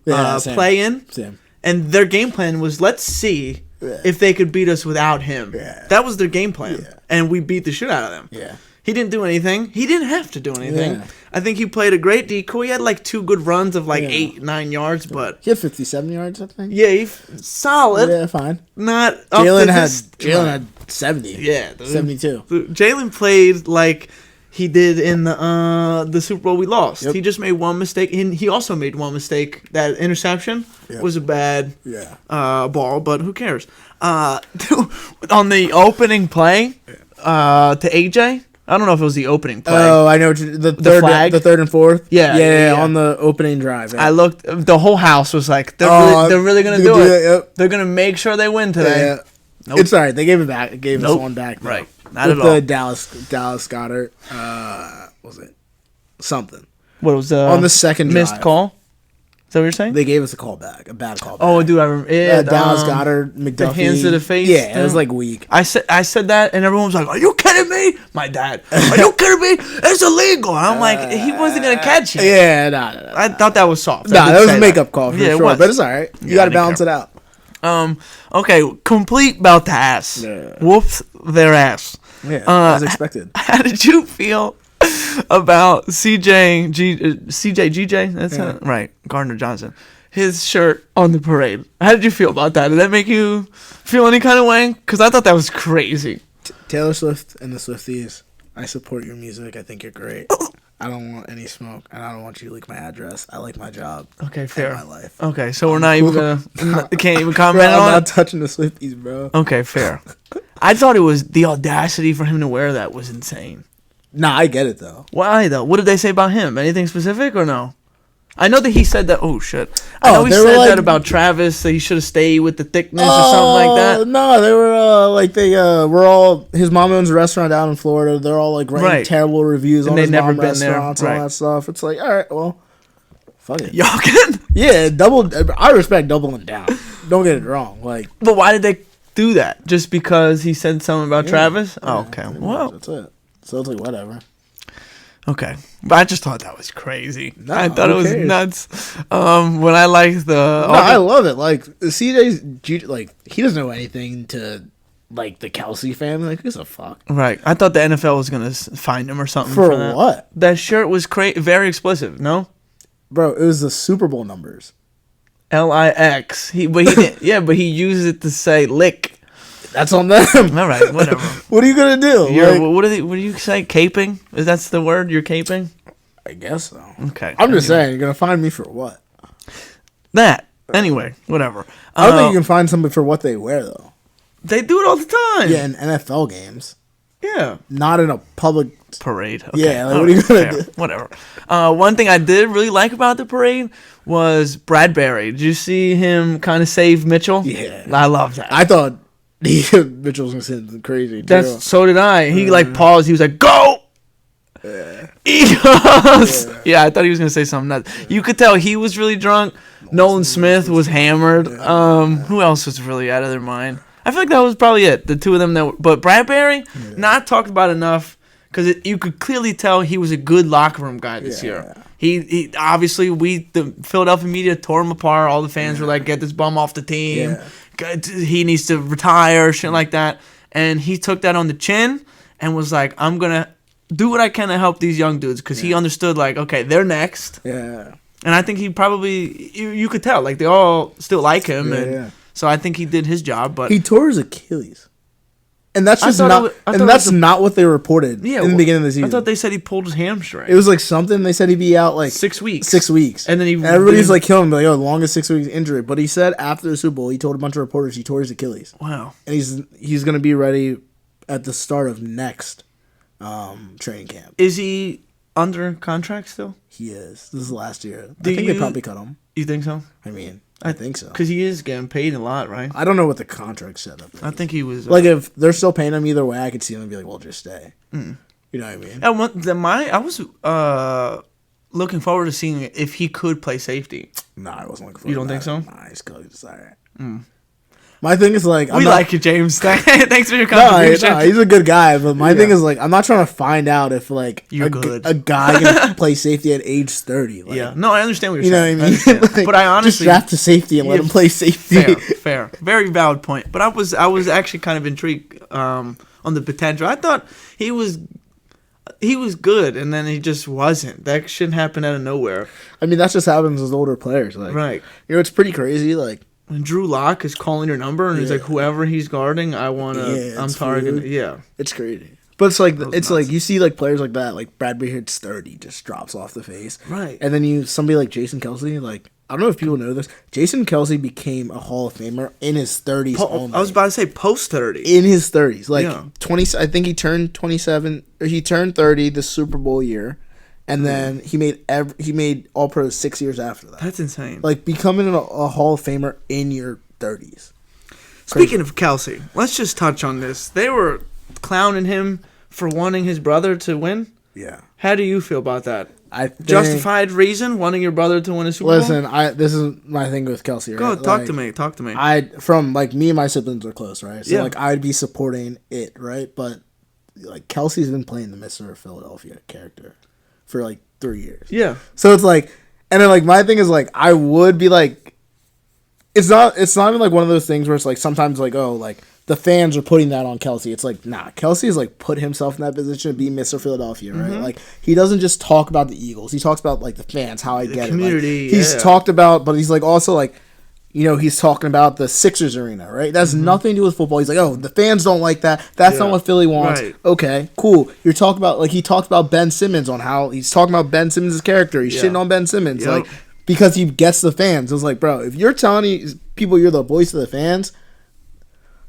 play in. Same. And their game plan was, let's see if they could beat us without him. Yeah. That was their game plan. Yeah. And we beat the shit out of them. Yeah. He didn't do anything. He didn't have to do anything. Yeah. I think he played a great decoy. He had like 2 good runs of like 8-9 yards, but he had 57 yards, I think. Yeah, solid. Yeah, fine. Not Jalen had 70. Yeah, 72. Jalen played like he did in the Super Bowl we lost. Yep. He just made one mistake. And he also made one mistake. That interception was a bad ball, but who cares? On the opening play to AJ, I don't know if it was the opening play. Oh, I know the flag, the 3rd and 4th. Yeah, on the opening drive. Yeah. I looked. The whole house was like, they're really gonna do it. Yep. They're gonna make sure they win today. Yeah. Nope. It's alright. They gave it back. They gave us one back. Right. Not at all. The Dallas Goddard. Was it something? What was on the second missed drive. Call? Is that what you're saying? They gave us a call back, a bad call back. Oh, dude, I remember. Dallas Goddard, McDuffie. The hands to the face. Yeah, it was like weak. I said that, and everyone was like, "Are you kidding me?" My dad, "Are you kidding me? It's illegal." I'm like, he wasn't gonna catch it. Yeah, no. I thought that was soft. That was a makeup call for sure, but it's all right. You got to balance it out. Okay, complete belt to ass. Yeah. Whoops their ass. Yeah, as expected. How did you feel about CJGJ? That's right, Gardner Johnson. His shirt on the parade. How did you feel about that? Did that make you feel any kind of way? Because I thought that was crazy. Taylor Swift and the Swifties, I support your music. I think you're great. I don't want any smoke, and I don't want you to leak my address. I like my job. Okay, fair. My life. Okay, so we're not even gonna can't even comment on it. I'm not touching the Swifties, bro. Okay, fair. I thought it was the audacity for him to wear that was insane. Nah, I get it though. Why though? What did they say about him? Anything specific or no? I know that he said that. Oh shit! I know he said that about Travis. That he should have stayed with the thickness or something like that. No, they were were all. His mom owns a restaurant down in Florida. They're all like writing terrible reviews on his mom restaurants and all that stuff. It's like, all right, well, fuck it. Y'all can. Yeah, I respect doubling down. Don't get it wrong. Like, but why did they do that? Just because he said something about Travis? Yeah, oh, okay. Well, that's it. So it's like whatever. Okay, but I just thought that was crazy. I thought it was nuts. When I liked I love it. Like CJ's, like he doesn't know anything to like the Kelsey family. Like who's a fuck? Right. I thought the NFL was gonna find him or something for that. What? That shirt was very explicit. No, bro, it was the Super Bowl numbers. LIX. But he didn't. Yeah, but he used it to say lick. That's on them. All right, whatever. What are you gonna do? What do you say? Caping? Is that the word? You're caping? I guess so. Okay. I'm just saying, you're gonna find me for what? That. Anyway, whatever. I don't think you can find somebody for what they wear though. They do it all the time. Yeah, in NFL games. Yeah. Not in a public parade. Okay. Yeah, like, what are you gonna do? Whatever. One thing I did really like about the parade was Bradbury. Did you see him kind of save Mitchell? Yeah. I love that. I thought Mitchell was gonna say something crazy too. So did I. He paused. He was like, "Go, Eagles!" Yeah, I thought he was gonna say something nuts. You could tell he was really drunk. Nolan Smith was hammered. Who else was really out of their mind? I feel like that was probably it. The two of them but Bradbury, not talked about enough because you could clearly tell he was a good locker room guy this year. He obviously the Philadelphia media tore him apart. All the fans were like, "Get this bum off the team." Yeah. He needs to retire, shit like that. And he took that on the chin and was like, I'm going to do what I can to help these young dudes. Because he understood, like, okay, they're next. Yeah. And I think he probably you could tell like they all still like him, so I think he did his job. But he tore his Achilles. And that's just not. That's not what they reported in the beginning of the season. I thought they said he pulled his hamstring. It was like something they said he'd be out like 6 weeks. 6 weeks, and then everybody's like killing him. Like, oh, the longest 6 weeks injury. But he said after the Super Bowl, he told a bunch of reporters he tore his Achilles. Wow. And he's gonna be ready at the start of next training camp. Is he under contract still? He is. This is last year. I think they probably cut him. You think so? I mean, I think so. Because he is getting paid a lot, right? I don't know what the contract setup is. I think he was... like, if they're still paying him either way, I could see him and be like, well, just stay. You know what I mean? I was looking forward to seeing if he could play safety. Nah, I wasn't looking forward to You don't think so? Nah, he's good. It's all right. My thing is, like... We like you, James. Thanks for your contribution. No, he's a good guy, but my thing is, like, I'm not trying to find out if, like, a guy can play safety at age 30. Like, no, I understand what you're saying. You know what I mean? Like, but I honestly... just draft to safety and let him play safety. Fair. Very valid point. But I was actually kind of intrigued on the potential. I thought he was good, and then he just wasn't. That shouldn't happen out of nowhere. I mean, that just happens with older players. Like, right. You know, it's pretty crazy, like... when Drew Lock is calling your number and he's like, whoever he's guarding, I'm targeting. Yeah. It's crazy. But it's like, like you see like players like that, like Bradbury hits 30, just drops off the face. Right. And then somebody like Jason Kelsey, like, I don't know if people know this. Jason Kelsey became a Hall of Famer in his 30s only. I was about to say post 30. In his 30s. Like 20, I think he turned 27, or he turned 30 the Super Bowl year. And then he made All Pro 6 years after that. That's insane. Like becoming a Hall of Famer in your 30s. Speaking of Kelsey, let's just touch on this. They were clowning him for wanting his brother to win. Yeah. How do you feel about that? Justified reason wanting your brother to win a Super Bowl? Listen, this is my thing with Kelsey. Right? Go talk to me. Talk to me. From like me and my siblings are close, right? So like I'd be supporting it, right? But like Kelsey's been playing the Mr. Philadelphia character for like 3 years. Yeah. So it's like, and then like my thing is like I would be like, it's not even like one of those things where it's like sometimes like, oh, like the fans are putting that on Kelsey. It's like, nah, Kelsey is like put himself in that position to be Mr. Philadelphia, right? Like he doesn't just talk about the Eagles. He talks about like the fans, how I get community, it. Like, he's talked about, but he's like also like, you know, he's talking about the Sixers arena, right? That's nothing to do with football. He's like, oh, the fans don't like that. That's not what Philly wants. Right. Okay, cool. You're talking about, like, he talked about Ben Simmons on how he's talking about Ben Simmons' character. He's shitting on Ben Simmons, like, because he gets the fans. It's like, bro, if you're telling people you're the voice of the fans,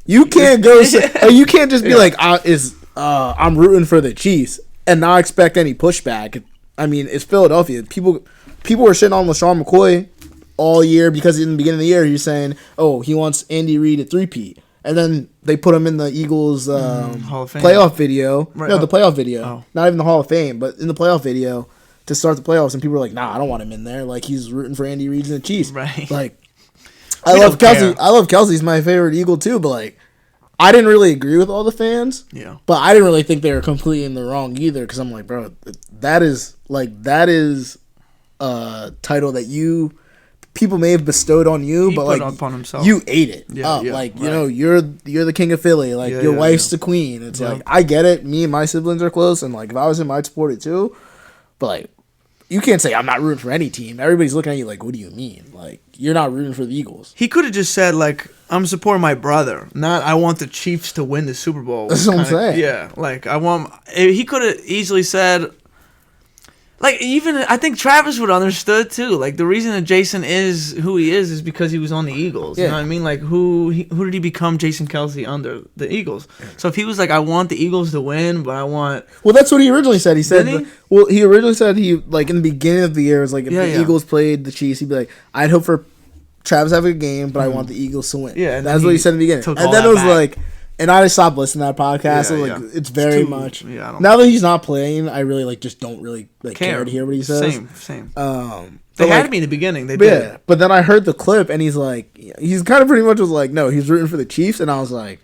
you can't go. You can't just be like, I'm rooting for the Chiefs and not expect any pushback. I mean, it's Philadelphia. People were shitting on LaShawn McCoy all year because in the beginning of the year he's saying, oh, he wants Andy Reid to three-peat. And then they put him in the Eagles Hall of Fame playoff video. Right. No, the playoff video. Oh. Not even the Hall of Fame, but in the playoff video to start the playoffs. And people were like, nah, I don't want him in there. Like, he's rooting for Andy Reid and the Chiefs. Right. Like, I love Kelsey. I love Kelsey. He's my favorite Eagle, too. But, like, I didn't really agree with all the fans. Yeah. But I didn't really think they were completely in the wrong either. Because I'm like, bro, that is a title that people may have bestowed on you, but like upon himself. You ate it up. Yeah, like, you know, you're the king of Philly. Like, your wife's the queen. It's like, I get it. Me and my siblings are close, and like if I was him, I'd support it too. But like, you can't say I'm not rooting for any team. Everybody's looking at you like, what do you mean? Like, you're not rooting for the Eagles. He could have just said like, I'm supporting my brother, not I want the Chiefs to win the Super Bowl. That's what I'm saying. Yeah, like he could have easily said, like, even I think Travis would have understood too. Like, the reason that Jason is who he is because he was on the Eagles. You know what I mean? Like, who did he become Jason Kelsey under the Eagles? So if he was like, I want the Eagles to win, but I want... Well, that's what he originally said. He said... he originally said like, in the beginning of the year, it was like, if the Eagles played the Chiefs, he'd be like, I'd hope for Travis to have a game, but I want the Eagles to win. Yeah. That's what he said in the beginning. And then it was like... And I just stopped listening to that podcast. It's very much. Yeah, now that he's not playing, I really like just don't really like care to hear what he says. Same. They had me in the beginning. They did. Yeah, but then I heard the clip, and he's kind of pretty much was like, no, he's rooting for the Chiefs, and I was like,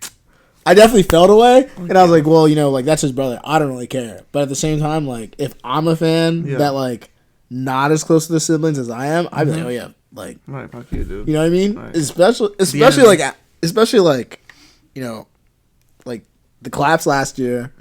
I definitely felt away, and I was like, well, you know, like that's his brother. I don't really care, but at the same time, like if I'm a fan that like not as close to the siblings as I am, I'd be like, oh yeah, like right, fuck you, dude. You know what I mean? Right. Especially like, you know. Like the collapse last year,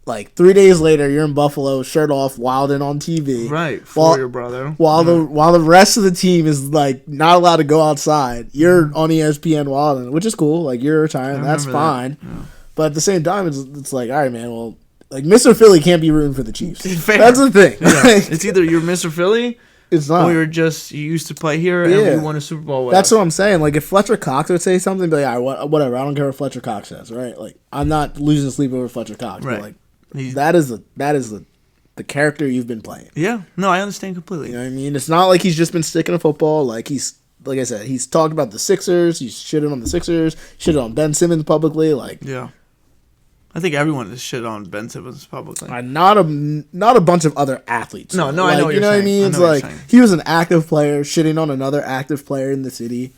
like 3 days later, you're in Buffalo, shirt off, wilding on TV. Right, for your brother. While the rest of the team is like not allowed to go outside, you're on ESPN wilding, which is cool. Like you're retiring, that's fine. That. Yeah. But at the same time, it's like, all right, man. Well, like Mr. Philly can't be rooting for the Chiefs. That's the thing. Yeah. It's either you're Mr. Philly. It's not. Or you used to play here and we won a Super Bowl with That's us. what I'm saying. Like, if Fletcher Cox would say something, be like, all right, whatever. I don't care what Fletcher Cox says, right? Like, I'm not losing sleep over Fletcher Cox. Right. But like, that is the character you've been playing. Yeah. No, I understand completely. You know what I mean? It's not like he's just been sticking to football. Like I said, he's talked about the Sixers. He's shitted on the Sixers. Shitted on Ben Simmons publicly. Like, yeah. I think everyone is shit on Ben Simmons publicly. Not a bunch of other athletes. No, like, I know what you're saying. You know what I mean? It's like he was an active player shitting on another active player in the city.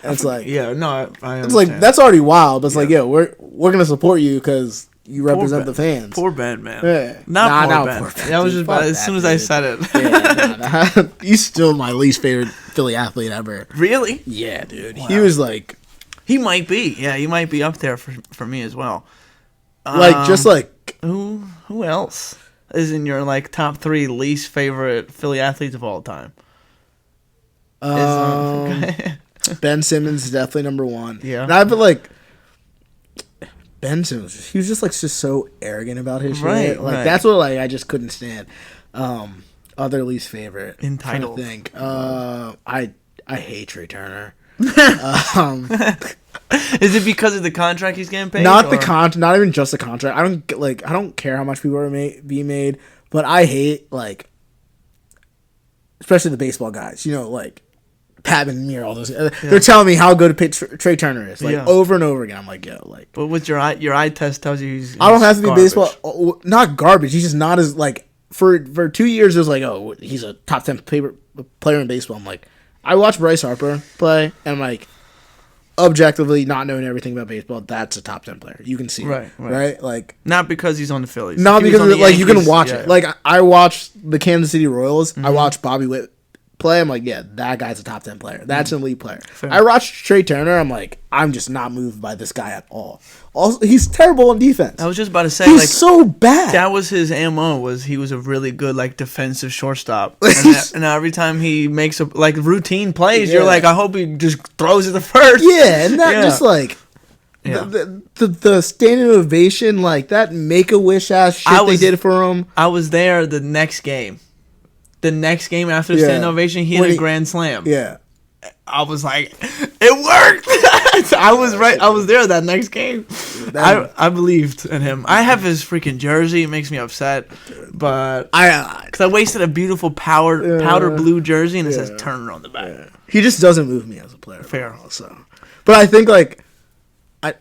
And it's like, yeah, no, I understand. It's like that's already wild. But it's like, yeah, we're gonna support you because you represent the fans. Poor Ben, man. Yeah. Not poor Ben. Yeah, I was just about as soon as I said it. Yeah, he's still my least favorite Philly athlete ever. Really? Yeah, dude. Wow. He was like, he might be. Yeah, he might be up there for me as well. Like just like who else is in your like top 3 least favorite Philly athletes of all time? Ben Simmons is definitely number 1. Yeah, and I've been like Ben Simmons. He was just like so arrogant about his shit. Like that's what like I just couldn't stand. Other least favorite. Entitled. I think. I hate Trey Turner. Is it because of the contract he's getting paid? Not the contract, not even just the contract. I don't care how much people are being made, but I hate like, especially the baseball guys. You know, like Pat and all those. They're telling me how good Trey Turner is, like over and over again. I'm like, yo, like. But with your eye test tells you he's I don't have to be baseball. Not garbage. He's just not as like for 2 years. It was like, oh, he's a top 10 player in baseball. I'm like, I watched Bryce Harper play, and I'm like, objectively, not knowing everything about baseball, that's a top 10 player. You can see it, right? Like, not because he's on the Phillies. Not because like you can watch it. Like I watched the Kansas City Royals. I watched Bobby Witt play. I'm like, yeah, that guy's a top 10 player. That's an elite player. Fair. I watched Trey Turner. I'm like, I'm just not moved by this guy at all. Also, he's terrible on defense. I was just about to say, he's like, so bad. That was his MO. Was he was a really good like defensive shortstop, and every time he makes a like routine plays, you're like, I hope he just throws it the first. Yeah, and that just like. Yeah. The standing ovation, like that Make-A-Wish ass shit they did for him. I was there the next game. The next game after the standing ovation, he hit a grand slam. Yeah. I was like, it worked. I was right. I was there that next game. I believed in him. I have his freaking jersey. It makes me upset, but because I wasted a beautiful powder blue jersey and it says Turner on the back. Yeah. He just doesn't move me as a player. Fair. So, but I think like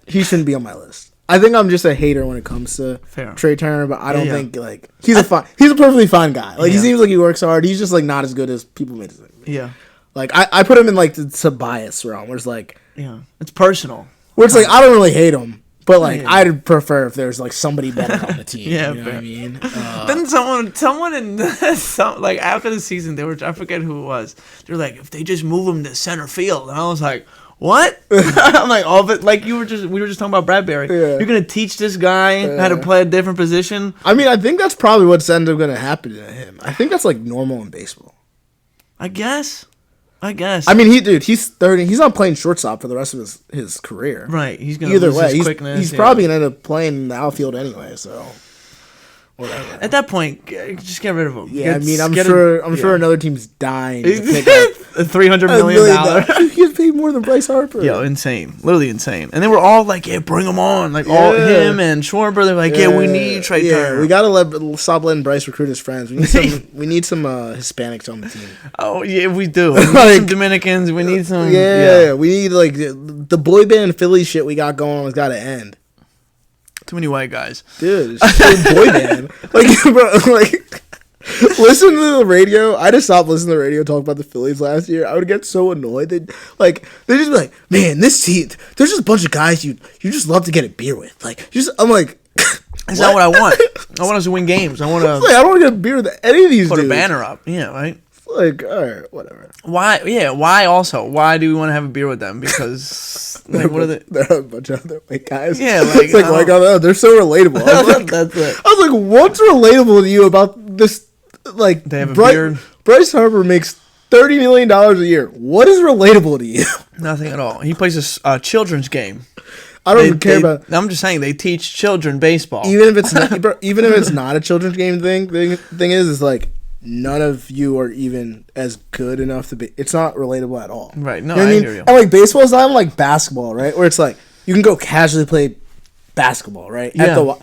he shouldn't be on my list. I think I'm just a hater when it comes to Trey Turner, but I don't think like he's a perfectly fine guy. Like he seems like he works hard. He's just like not as good as people make it seem. Yeah. Like I put him in like the Tobias realm, where it's like it's personal. Where it's like I don't really hate him, but like I'd prefer if there's like somebody better on the team. You know what I mean? Then someone in like after the season I forget who it was. They're like, if they just move him to center field, and I was like, what? I'm like, all of it. Like we were just talking about Bradbury. Yeah. You're gonna teach this guy how to play a different position. I mean, I think that's probably what's ended up gonna happen to him. I think that's like normal in baseball. I guess. I mean, he's 30. He's not playing shortstop for the rest of his career. Right. He's gonna either lose way. His quickness. He's probably gonna end up playing in the outfield anyway. So. Whatever. At that point, just get rid of him. Yeah, I'm sure another team's dying to pick up $300 million. He gets paid more than Bryce Harper. Yo, insane, literally insane. And they were all like, "Yeah, bring him on!" Like all him and Schwarber. They're like, "Yeah, we need Trey Turner. We gotta stop letting Bryce recruit his friends. We need some Hispanics on the team. Oh yeah, we do. We need some Dominicans. We need some. Yeah, we need like the boy band Philly shit we got going on has got to end. Too many white guys, dude. It's a boy band. Like, bro, like, listen to the radio. I just stopped listening to the radio talk about the Phillies last year. I would get so annoyed. They just be like, man, this team. There's just a bunch of guys you just love to get a beer with. Like, I'm like, that's not what I want. I want us to win games. I want to. Like, I don't want to get a beer with any of these. Put dudes. A banner up. Yeah, right. Like, all right, whatever. Why? Yeah, why also? Why do we want to have a beer with them? Because, like, what are they? They're a bunch of other white guys. Yeah, like, it's like, they're so relatable. I was like, that's it. I was was like, what's relatable to you about this? Like, They have a beard. Bryce Harper makes $30 million a year. What is relatable to you? Nothing at all. He plays a children's game. I don't even care about. I'm just saying they teach children baseball. Even if it's not, even if it's not a children's game thing is like none of you are even as good enough to be. It's not relatable at all. Right? No, You know what I I mean? hear you. And like baseball is not like basketball, right? Where it's like you can go casually play basketball, right? Yeah.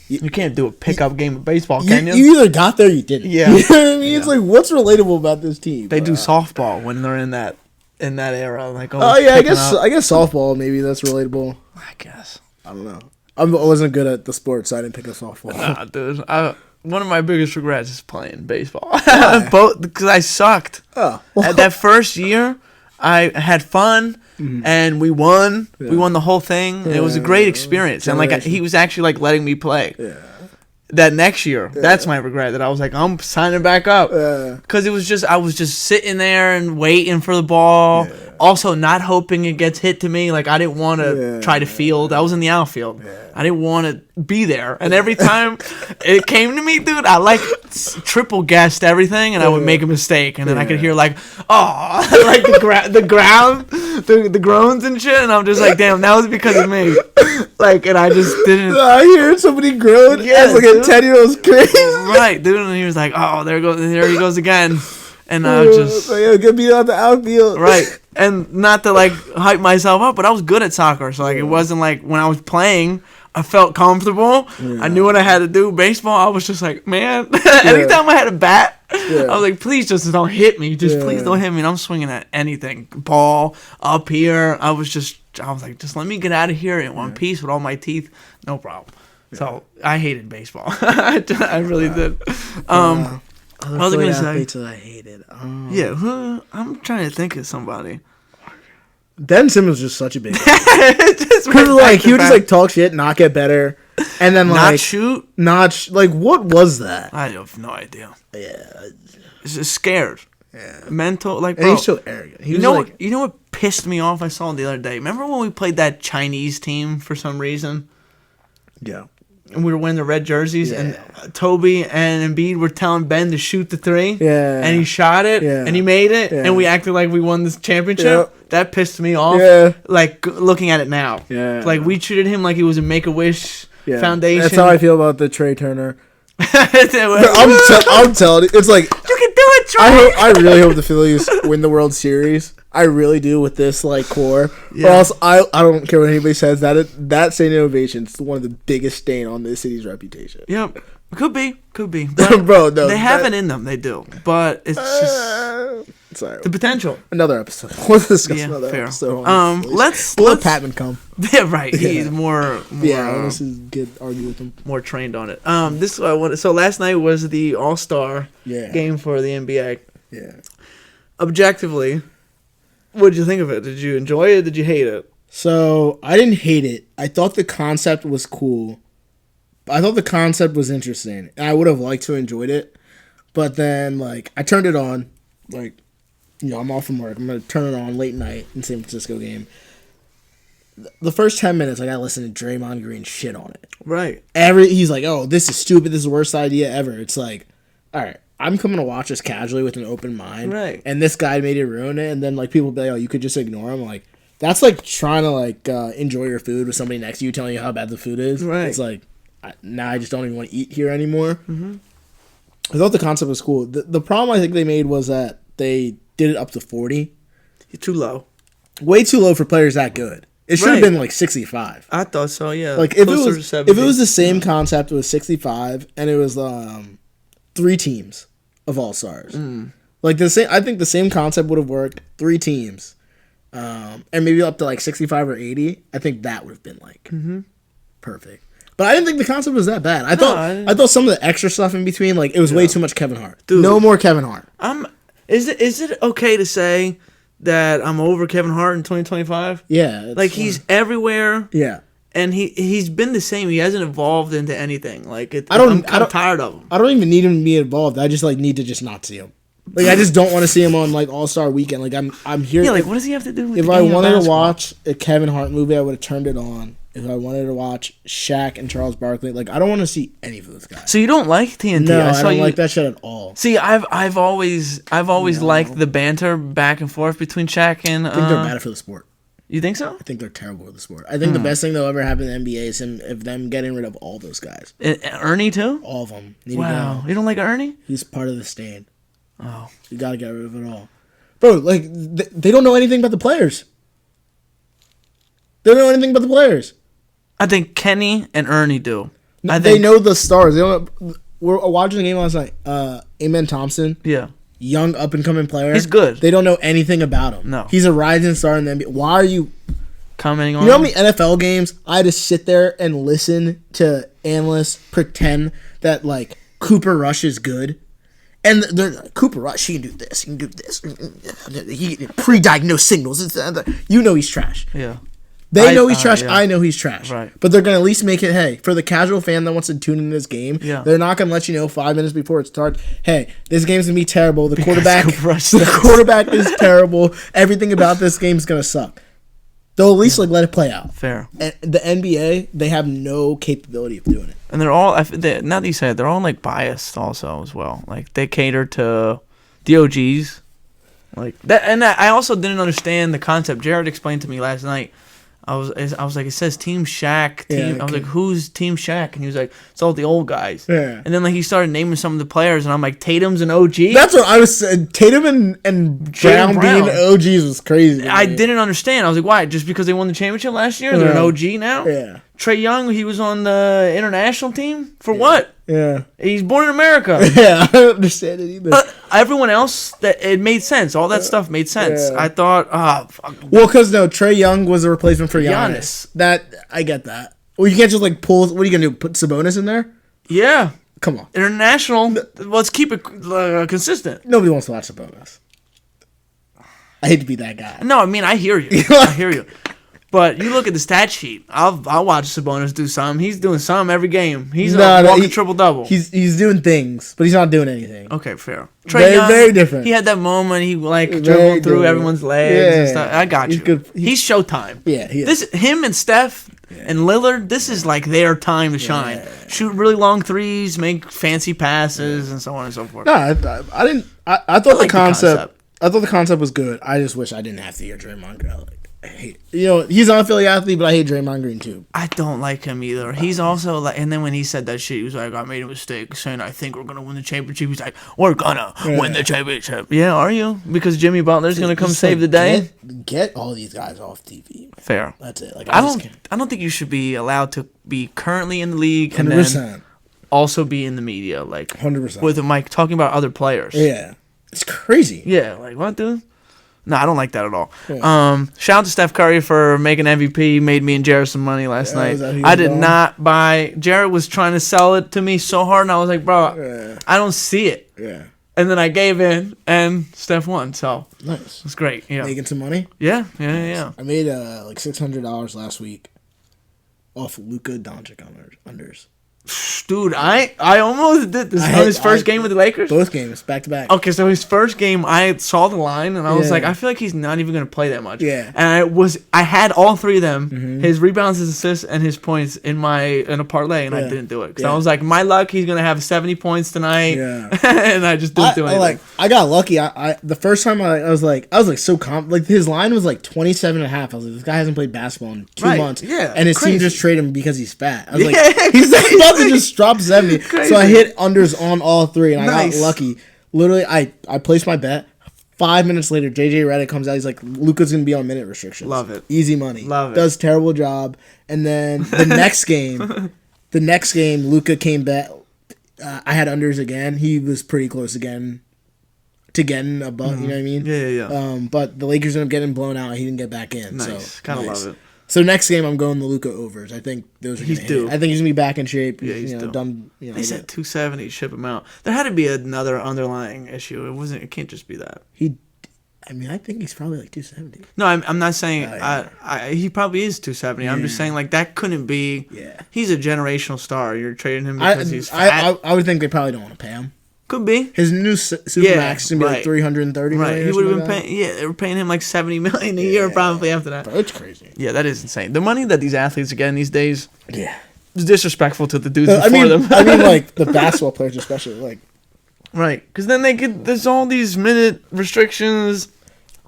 You can't do a pickup game of baseball, can you? You either got there or you didn't. Yeah. You know what I mean? It's like, what's relatable about this team? They do softball when they're in that era. Like, oh yeah, I guess softball maybe that's relatable. I guess. I don't know. I wasn't good at the sport, so I didn't pick a softball. Nah, dude. One of my biggest regrets is playing baseball. Both because I sucked. Oh. At that first year, I had fun. And we won. Yeah. We won the whole thing. Yeah. It was a great experience. And like he was actually like letting me play. Yeah. That next year, that's my regret. That I was like, I'm signing back up because it was just I was just sitting there and waiting for the ball. Yeah. Also, not hoping it gets hit to me. Like I didn't want to try to field. I was in the outfield. Yeah. I didn't want to be there. And every time it came to me, dude, I like triple guessed everything, and I would make a mistake, and then I could hear like, oh, like the ground, the groans and shit, and I'm just like, damn, that was because of me. Like, and I just didn't. I hear somebody groan. Yeah, as like a 10-year-old's crazy. Right, dude. And he was like, oh, there he goes again. And I just like, get beat out the outfield. Right. And not to like hype myself up, but I was good at soccer. So like it wasn't like when I was playing, I felt comfortable. Yeah. I knew what I had to do. Baseball, I was just like, man. Anytime I had a bat, I was like, please just don't hit me. Just please don't hit me. And I'm swinging at anything. Ball, up here. I was like, just let me get out of here in one piece with all my teeth. No problem. Yeah. So I hated baseball. I really did. I was gonna say that I hated. Yeah, I'm trying to think of somebody. Ben Simmons was just such a big guy. Like he would just like talk shit, not get better, and then like not shoot. Like what was that? I have no idea. Yeah, just scared. Yeah, mental. Like, bro, and he's so arrogant. You know what pissed me off? I saw the other day. Remember when we played that Chinese team for some reason? Yeah. And we were wearing the red jerseys, and Toby and Embiid were telling Ben to shoot the three. Yeah. And he shot it, and he made it, and we acted like we won this championship. Yep. That pissed me off. Yeah. Like, looking at it now. Yeah. Like, we treated him like he was a Make-A-Wish Foundation. That's how I feel about the Trey Turner. I'm telling you. It's like, you can do it, Trey! I really hope the Phillies win the World Series. I really do with this like core. Yeah. Or else I don't care what anybody says. That standing ovation is one of the biggest stain on this city's reputation. Yep. Could be. But bro, no. They have it in them. They do. But it's just sorry. The potential. Another episode. We'll discuss another episode. Let's let Patman come. Yeah, right. He's more this is good. Argue with him. More trained on it. So last night was the All-Star game for the NBA. Yeah. Objectively, what did you think of it? Did you enjoy it? Did you hate it? So I didn't hate it. I thought the concept was cool. I thought the concept was interesting. And I would have liked to enjoyed it. But then, like, I turned it on. Like, you know, I'm off from work. I'm going to turn it on late night in San Francisco game. The first 10 minutes, I got to listen to Draymond Green shit on it. Right. He's like, oh, this is stupid. This is the worst idea ever. It's like, all right, I'm coming to watch this casually with an open mind. Right. And this guy made it ruin it. And then, like, people be like, oh, you could just ignore him. Like, that's like trying to, like, enjoy your food with somebody next to you telling you how bad the food is. Right. It's like, now I just don't even want to eat here anymore. Mm-hmm. I thought the concept was cool. The problem I think they made was that they did it up to 40. Too low. Way too low for players that good. It should have been like 65. I thought so, yeah. Like if it was the same concept, it was 65, and it was 3 teams of All-Stars. Mm. Like I think the same concept would have worked. 3 teams, and maybe up to like 65 or 80. I think that would have been like perfect. But I didn't think the concept was that bad. I thought some of the extra stuff in between, like it was way too much Kevin Hart. Dude, no more Kevin Hart. Is it okay to say that I'm over Kevin Hart in 2025? Yeah, like he's everywhere. Yeah, and he's been the same. He hasn't evolved into anything. Like I'm tired of him. I don't even need him to be involved. I just like need to just not see him. Like I just don't want to see him on like All-Star Weekend. Like I'm here. Yeah, like what does he have to do with if I wanted to watch a Kevin Hart movie, I would have turned it on. if I wanted to watch Shaq and Charles Barkley, like I don't want to see any of those guys. So you don't like TNT? No, I don't like that shit at all. See, I've always liked the banter back and forth between Shaq and. I think they're bad for the sport. You think so? I think they're terrible for the sport. I think the best thing that'll ever happen in the NBA is them getting rid of all those guys. Ernie too? All of them. Wow, you don't like Ernie? He's part of the stand. Oh, you gotta get rid of it all, bro. Like they don't know anything about the players. They don't know anything about the players. I think Kenny and Ernie do. They know the stars. They don't. We're watching the game last night. Amen Thompson. Yeah. Young up and coming player. He's good. They don't know anything about him. No. He's a rising star in the NBA. Why are you commenting on You know how him? many NFL games I had to sit there and listen to analysts pretend that like Cooper Rush is good? And they're like, Cooper Rush, he can do this, he can do this. He pre-diagnosed signals. You know he's trash. Yeah. They know he's trash. Yeah. I know he's trash. Right. But they're going to at least make it, hey, for the casual fan that wants to tune in this game, they're not going to let you know 5 minutes before it starts, hey, this game's going to be terrible. The quarterback is terrible. Everything about this game is going to suck. They'll at least like let it play out. Fair. And the NBA, they have no capability of doing it. And they're all, now that you say it, they're all like biased also as well. Like they cater to the OGs. Like that, and I also didn't understand the concept. Jared explained to me last night. I was like, it says Team Shaq. I was like, who's Team Shaq? And he was like, it's all the old guys. Yeah. And then like he started naming some of the players, and I'm like, Tatum's an OG. That's what I was saying. Tatum and Brown being OGs was crazy. I didn't understand. I was like, why? Just because they won the championship last year, they're an OG now? Yeah. Trae Young, he was on the international team for what? Yeah. He's born in America. Yeah, I don't understand it either. Everyone else, it made sense. All that stuff made sense. Yeah. I thought, well, because Trae Young was a replacement for Giannis. I get that. Well, you can't just like pull. What are you gonna do? Put Sabonis in there? Yeah. Come on. International. Let's keep it consistent. Nobody wants to watch Sabonis. I hate to be that guy. No, I mean I hear you. I hear you. But you look at the stat sheet. I'll watch Sabonis do something. He's doing something every game. He's walking triple-double. He's doing things, but he's not doing anything. Okay, fair. Trae Young, very different. He had that moment. He dribbled through everyone's legs and stuff. I got you. Good. He's Showtime. Yeah, he is. Him and Steph and Lillard, this is like their time to shine. Shoot really long threes, make fancy passes, and so on and so forth. No, I didn't. I thought the concept. I thought the concept was good. I just wish I didn't have to hear Draymond Green. I hate, he's an Philly athlete, but I hate Draymond Green too. I don't like him either. He's also like, and then when he said that shit, he was like, I made a mistake saying I think we're gonna win the championship. He's like, we're gonna win the championship. Yeah, are you? Because Jimmy Butler's gonna come save the day. Get all these guys off TV. Fair. That's it. Like I don't think you should be allowed to be currently in the league 100%. And then also be in the media, like 100% with a mic talking about other players. Yeah, it's crazy. Yeah, like what, dude? No, I don't like that at all. Yeah. Shout out to Steph Curry for making MVP. Made me and Jared some money last night. I did not buy. Jared was trying to sell it to me so hard, and I was like, bro, I don't see it. Yeah. And then I gave in, and Steph won. So nice. It's great. Yeah. Making some money. Yeah. I made like $600 last week off Luka Doncic unders. Dude, I almost did this on his first game with the Lakers. Both games, back to back. Okay, so his first game, I saw the line and I was like, I feel like he's not even gonna play that much. Yeah. And I had all three of them, his rebounds, his assists, and his points in a parlay, and I didn't do it because I was like, my luck, he's gonna have 70 points tonight. Yeah. And I just didn't do anything. I got lucky. I the first time I was so like his line was like 27.5. I was like, this guy hasn't played basketball in 2 months. Yeah. And his team just traded him because he's fat. I was like, he's about to just drop 70. Crazy. So I hit unders on all three, and I got lucky. Literally, I placed my bet. 5 minutes later, JJ Redick comes out. He's like, Luka's going to be on minute restrictions. Love it. Easy money. Love it. Does terrible job. And then the next game, Luka came back. I had unders again. He was pretty close again to getting above, you know what I mean? Yeah. But the Lakers ended up getting blown out. He didn't get back in. Nice. Kind of love it. So next game, I'm going the Luka overs. I think those are going to hit. I think he's going to be back in shape. Yeah, he's done. They said 270, ship him out. There had to be another underlying issue. It can't just be that. I think he's probably like 270. No, I'm not saying he probably is 270. Yeah. I'm just saying like that couldn't be. Yeah. He's a generational star. You're trading him because he's fat. I would think they probably don't want to pay him. Could be. His new Supermax is gonna be like 330 million. Right. He would have been paying. Yeah, they were paying him like $70 million a year probably after that. That's crazy. Yeah, that is insane. The money that these athletes are getting these days. Yeah. Is disrespectful to the dudes before them. I mean, like the basketball players especially, like. Right, because then there's all these minute restrictions,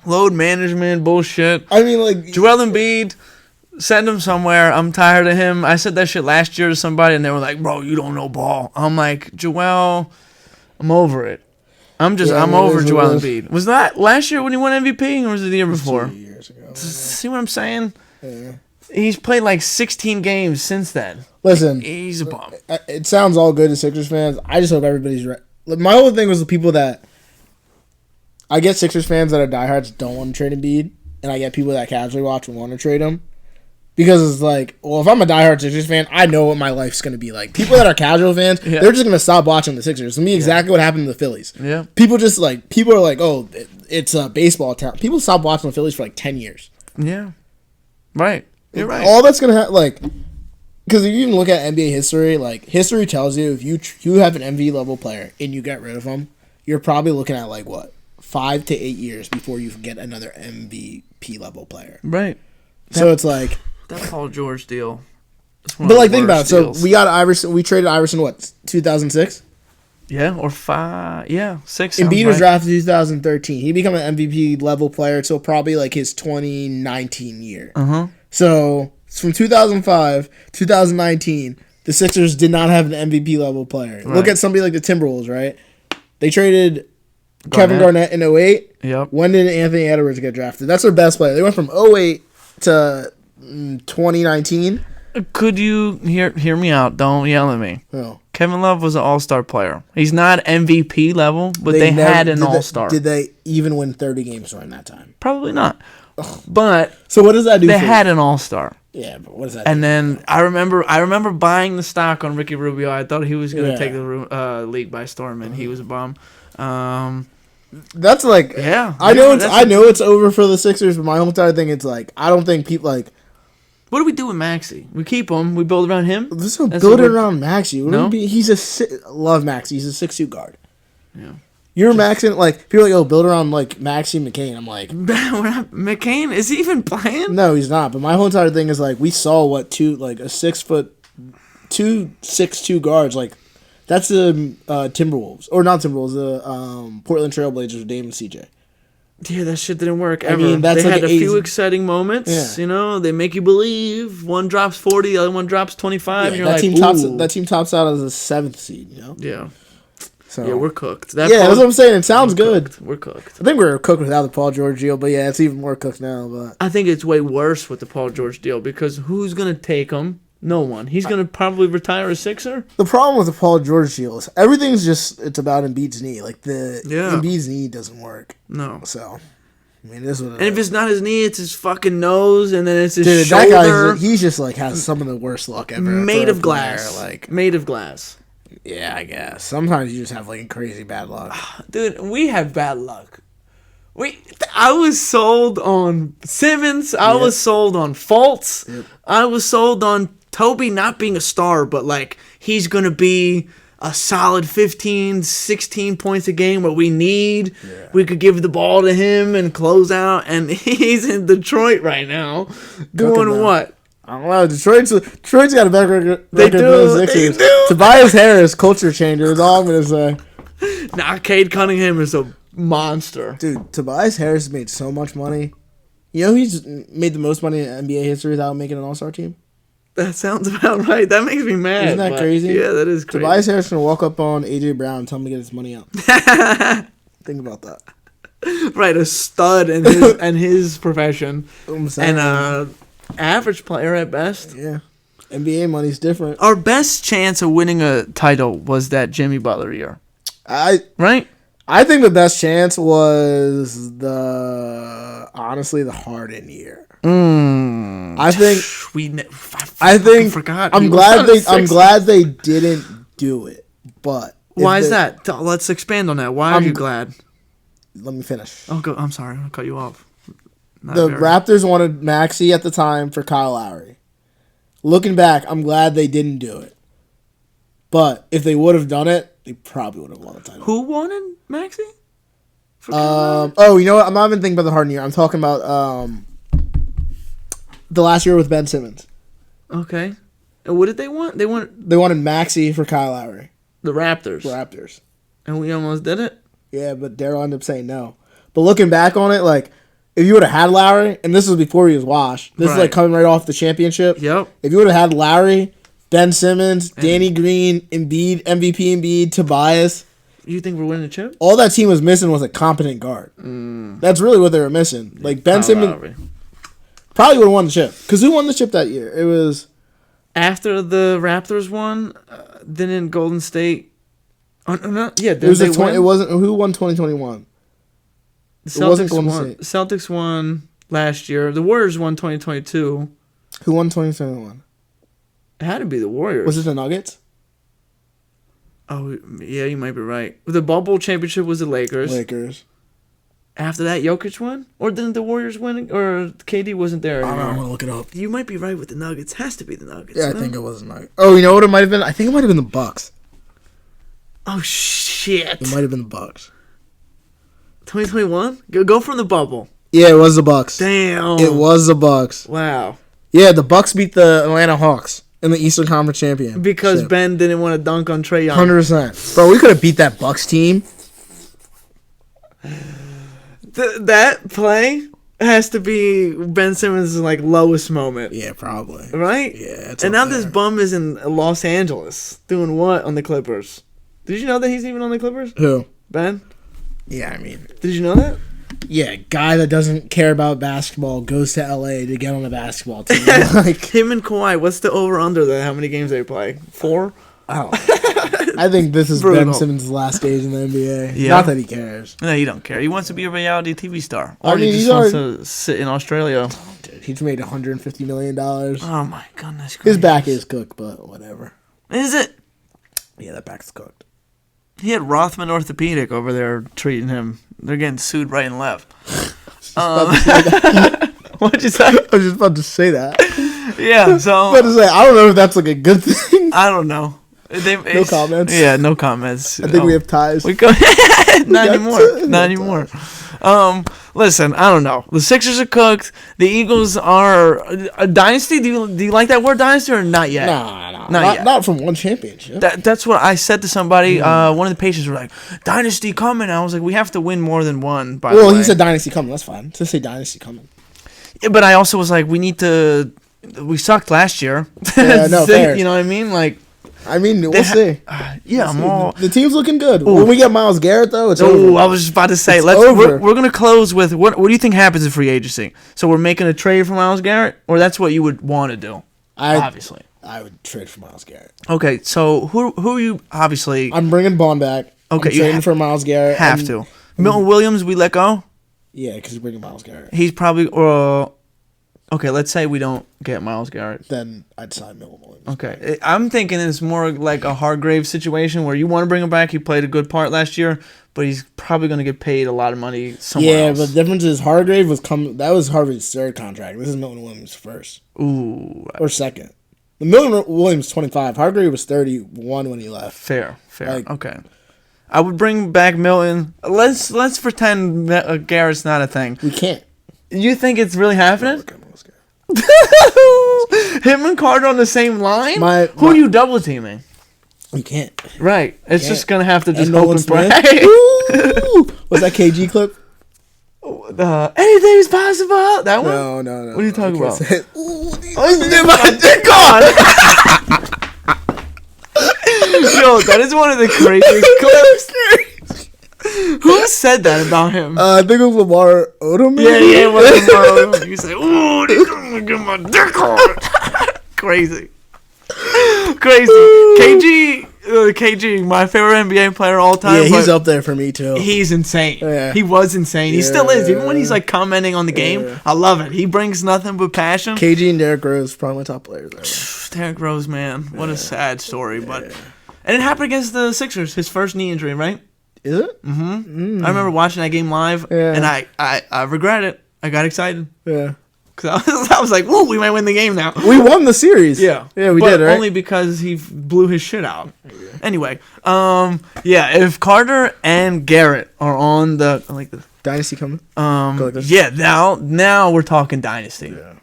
load management bullshit. I mean, like Joel Embiid, send him somewhere. I'm tired of him. I said that shit last year to somebody, and they were like, "Bro, you don't know ball." I'm like, Joel, I'm over it. I'm over Joel Embiid. Was that last year when he won MVP, or was it the year before? 2 years ago. See what I'm saying? Yeah. He's played like 16 games since then. Listen, He's a bum. It sounds all good to Sixers fans. I just hope everybody's right. My whole thing was the people that I get Sixers fans that are diehards don't want to trade Embiid, and I get people that casually watch and want to trade him because it's like, well, if I'm a diehard Sixers fan, I know what my life's gonna be like. People that are casual fans, they're just gonna stop watching the Sixers. It's gonna be exactly what happened to the Phillies. Yeah, people are like, oh, it's a baseball town. People stop watching the Phillies for like 10 years. Yeah, right. You're right. All that's gonna happen, like. Because if you even look at NBA history, like, history tells you if you have an MVP level player and you get rid of him, you're probably looking at, like, what, 5 to 8 years before you get another MVP level player. Right. So it's like... That Paul George deal. But, like, think about it. So we got Iverson. We traded Iverson, what, 2006? Yeah, or 5. Yeah, 6. Embiid was drafted in 2013. He became an MVP level player until probably, like, his 2019 year. Uh-huh. So... From 2005, 2019, the Sixers did not have an MVP level player. Right. Look at somebody like the Timberwolves, right? They traded Kevin Garnett in 08. Yep. When did Anthony Edwards get drafted? That's their best player. They went from 08 to 2019. Could you hear me out? Don't yell at me. Oh. Kevin Love was an all-star player. He's not MVP level, but they had an all-star. Did they even win 30 games during that time? Probably not. But so what does that do? They had an all-star. Yeah, but what does that do? And then I remember buying the stock on Ricky Rubio. I thought he was going to take the league by storm, and he was a bum. That's like I know it's over for the Sixers, but my whole entire thing it's like I don't think people like. What do we do with Maxey? We keep him. We build around him. This is build around Maxey. No, love Maxey. He's a 6'2" guard. Yeah. You're maxing, like, people are like, oh, build around, like, Maxey McCain. I'm like... McCain? Is he even playing? No, he's not. But my whole entire thing is, like, we saw a 6'2" guards, like, that's the Timberwolves. Or not Timberwolves, the Portland Trailblazers with Dame and CJ. Yeah, that shit didn't work ever. I mean, that's they like had a few exciting moments, you know? They make you believe. One drops 40, the other one drops 25. Yeah, and you're that team tops out as a 7th seed, you know? Yeah. So, yeah, we're cooked. That's what I'm saying. It sounds good. We're cooked. I think we were cooked without the Paul George deal, but yeah, it's even more cooked now. But I think it's way worse with the Paul George deal because who's going to take him? No one. He's going to probably retire a Sixer. The problem with the Paul George deal is everything's it's about Embiid's knee. Like, Embiid's knee doesn't work. No. So, I mean, this is what it is. And if it's not his knee, it's his fucking nose, and then it's his That shoulder. guy, he's just, like, has some of the worst luck ever. Made of glass. Made of glass. Yeah, I guess. Sometimes you just have, like, crazy bad luck. Dude, we have bad luck. I was sold on Simmons. I was sold on Fultz. Yep. I was sold on Toby not being a star, but, like, he's going to be a solid 15, 16 points a game where we need. Yeah. We could give the ball to him and close out, and he's in Detroit right now doing what? I don't know. Detroit's got a better record than the Sixers. They do. Tobias Harris, culture changer, is all I'm going to say. Nah, Cade Cunningham is a monster. Dude, Tobias Harris made so much money. You know he's made the most money in NBA history without making an all-star team? That sounds about right. That makes me mad. Isn't that crazy? Yeah, that is crazy. Tobias Harris going to walk up on A.J. Brown and tell him to get his money out. Think about that. Right, a stud in his profession. And average player at best. Yeah. NBA money's different. Our best chance of winning a title was that Jimmy Butler year. Right? I think the best chance was honestly the Harden year. I think forgot. I'm glad they didn't do it. But why is that? Let's expand on that. Why are you glad? Let me finish. Oh, I'm sorry. I'll cut you off. Raptors wanted Maxey at the time for Kyle Lowry. Looking back, I'm glad they didn't do it. But if they would have done it, they probably would have won the title. Who wanted Maxey? You know what? I'm not even thinking about the Harden year. I'm talking about the last year with Ben Simmons. Okay. And what did they want? They wanted Maxey for Kyle Lowry. The Raptors. Raptors. And we almost did it? Yeah, but Daryl ended up saying no. But looking back on it, like, if you would have had Lowry, and this was before he was washed, this is like coming right off the championship. Yep. If you would have had Lowry, Ben Simmons, Danny Green, Embiid, MVP Embiid, Tobias. You think we're winning the chip? All that team was missing was a competent guard. That's really what they were missing. Like, Ben Simmons Lowry. probably would have won the chip. Because who won the chip that year? It was... After the Raptors won, then in Golden State... it was it wasn't... Who won 2021? The Celtics won. Celtics won last year. The Warriors won 2022. Who won 2021? It had to be the Warriors. Was it the Nuggets? Oh, yeah, you might be right. The bubble championship was the Lakers. After that, Jokic won? Or didn't the Warriors win? Or KD wasn't there anymore? I'm going to look it up. You might be right with the Nuggets. Has to be the Nuggets. Yeah, I think it was the Nuggets. Oh, you know what it might have been? I think it might have been the Bucks. Oh, shit. It might have been the Bucks. 2021? Go from the bubble. Yeah, it was the Bucks. Damn. It was the Bucks. Wow. Yeah, the Bucks beat the Atlanta Hawks in the Eastern Conference Championship. Because Ben didn't want to dunk on Trae Young. 100%. Bro, we could have beat that Bucks team. That play has to be Ben Simmons' like lowest moment. Yeah, probably. Right? Yeah. And now this bum is in Los Angeles doing what on the Clippers? Did you know that he's even on the Clippers? Who? Ben? Yeah, I mean. Did you know that? Yeah, guy that doesn't care about basketball goes to LA to get on the basketball team. Like him and Kawhi, what's the over-under there? How many games they play? 4? Oh. I think this is Ben Simmons' last days in the NBA. Yeah. Not that he cares. No, he don't care. He wants to be a reality TV star. Or he just wants to sit in Australia. Dude, he's made $150 million. Oh, my goodness gracious. His back is cooked, but whatever. Is it? Yeah, that back's cooked. He had Rothman Orthopedic over there treating him. They're getting sued right and left. What'd you say? I was just about to say that. Yeah, so... I was about to say, I don't know if that's like a good thing. I don't know. No comments. Yeah, no comments. I think we have ties. We go not anymore. Not anymore. Listen, I don't know. The Sixers are cooked. The Eagles are a dynasty. Do you like that word dynasty or not yet? Nah. Not yet. Not from one championship. That's what I said to somebody. One of the patients were like, "Dynasty coming." I was like, "We have to win more than one." By the way, he said dynasty coming. That's fine. Just say dynasty coming. Yeah, but I also was like, we need to. We sucked last year. Yeah, no, fair. You know what I mean? Like. I mean, we'll see. Yeah, I'm all... The team's looking good. Ooh. When we get Myles Garrett, though, it's over. Oh, I was just about to say, we're going to close with, what do you think happens in free agency? So we're making a trade for Myles Garrett? Or that's what you would want to do, obviously. I would trade for Myles Garrett. Okay, so who are you, obviously... I'm bringing Bond back. Okay, I'm trading for Myles Garrett. Have to. Milton Williams, we let go? Yeah, because you're bringing Myles Garrett. He's probably... Okay, let's say we don't get Myles Garrett. Then I'd sign Milton Williams. Okay. I'm thinking it's more like a Hargrave situation where you want to bring him back. He played a good part last year, but he's probably going to get paid a lot of money somewhere else. Yeah, but the difference is Hargrave that was Hargrave's third contract. This is Milton Williams' first. Ooh. Or second. The Milton Williams 25. Hargrave was 31 when he left. Fair. Okay. I would bring back Milton. Let's pretend Garrett's not a thing. We can't. You think it's really happening? Him and Carter on the same line? Who are you double teaming? You can't. Right. It's just going to have to just hope and pray. Was that KG clip? Anything's possible. That one? No. What are you talking about? My dick on. Yo, that is one of the craziest clips. Who said that about him? I think it was Lamar Odom. Yeah, it was Lamar Odom. You say, "Ooh, they're gonna get my dick on." Crazy. KG, my favorite NBA player all time. Yeah, he's up there for me too. He's insane. Yeah. He was insane. He still is. Even when he's like commenting on the game, I love it. He brings nothing but passion. KG and Derrick Rose, probably my top players ever. Derrick Rose, man, what a sad story. But and it happened against the Sixers. His first knee injury, right? Is it? Mm-hmm. I remember watching that game live, and I regret it. I got excited. Yeah. Because I was like, whoa, we might win the game now. We won the series. Yeah, we but did, right? only because he blew his shit out. Anyway, if Carter and Garrett are on the Dynasty coming. now we're talking Dynasty. Yeah,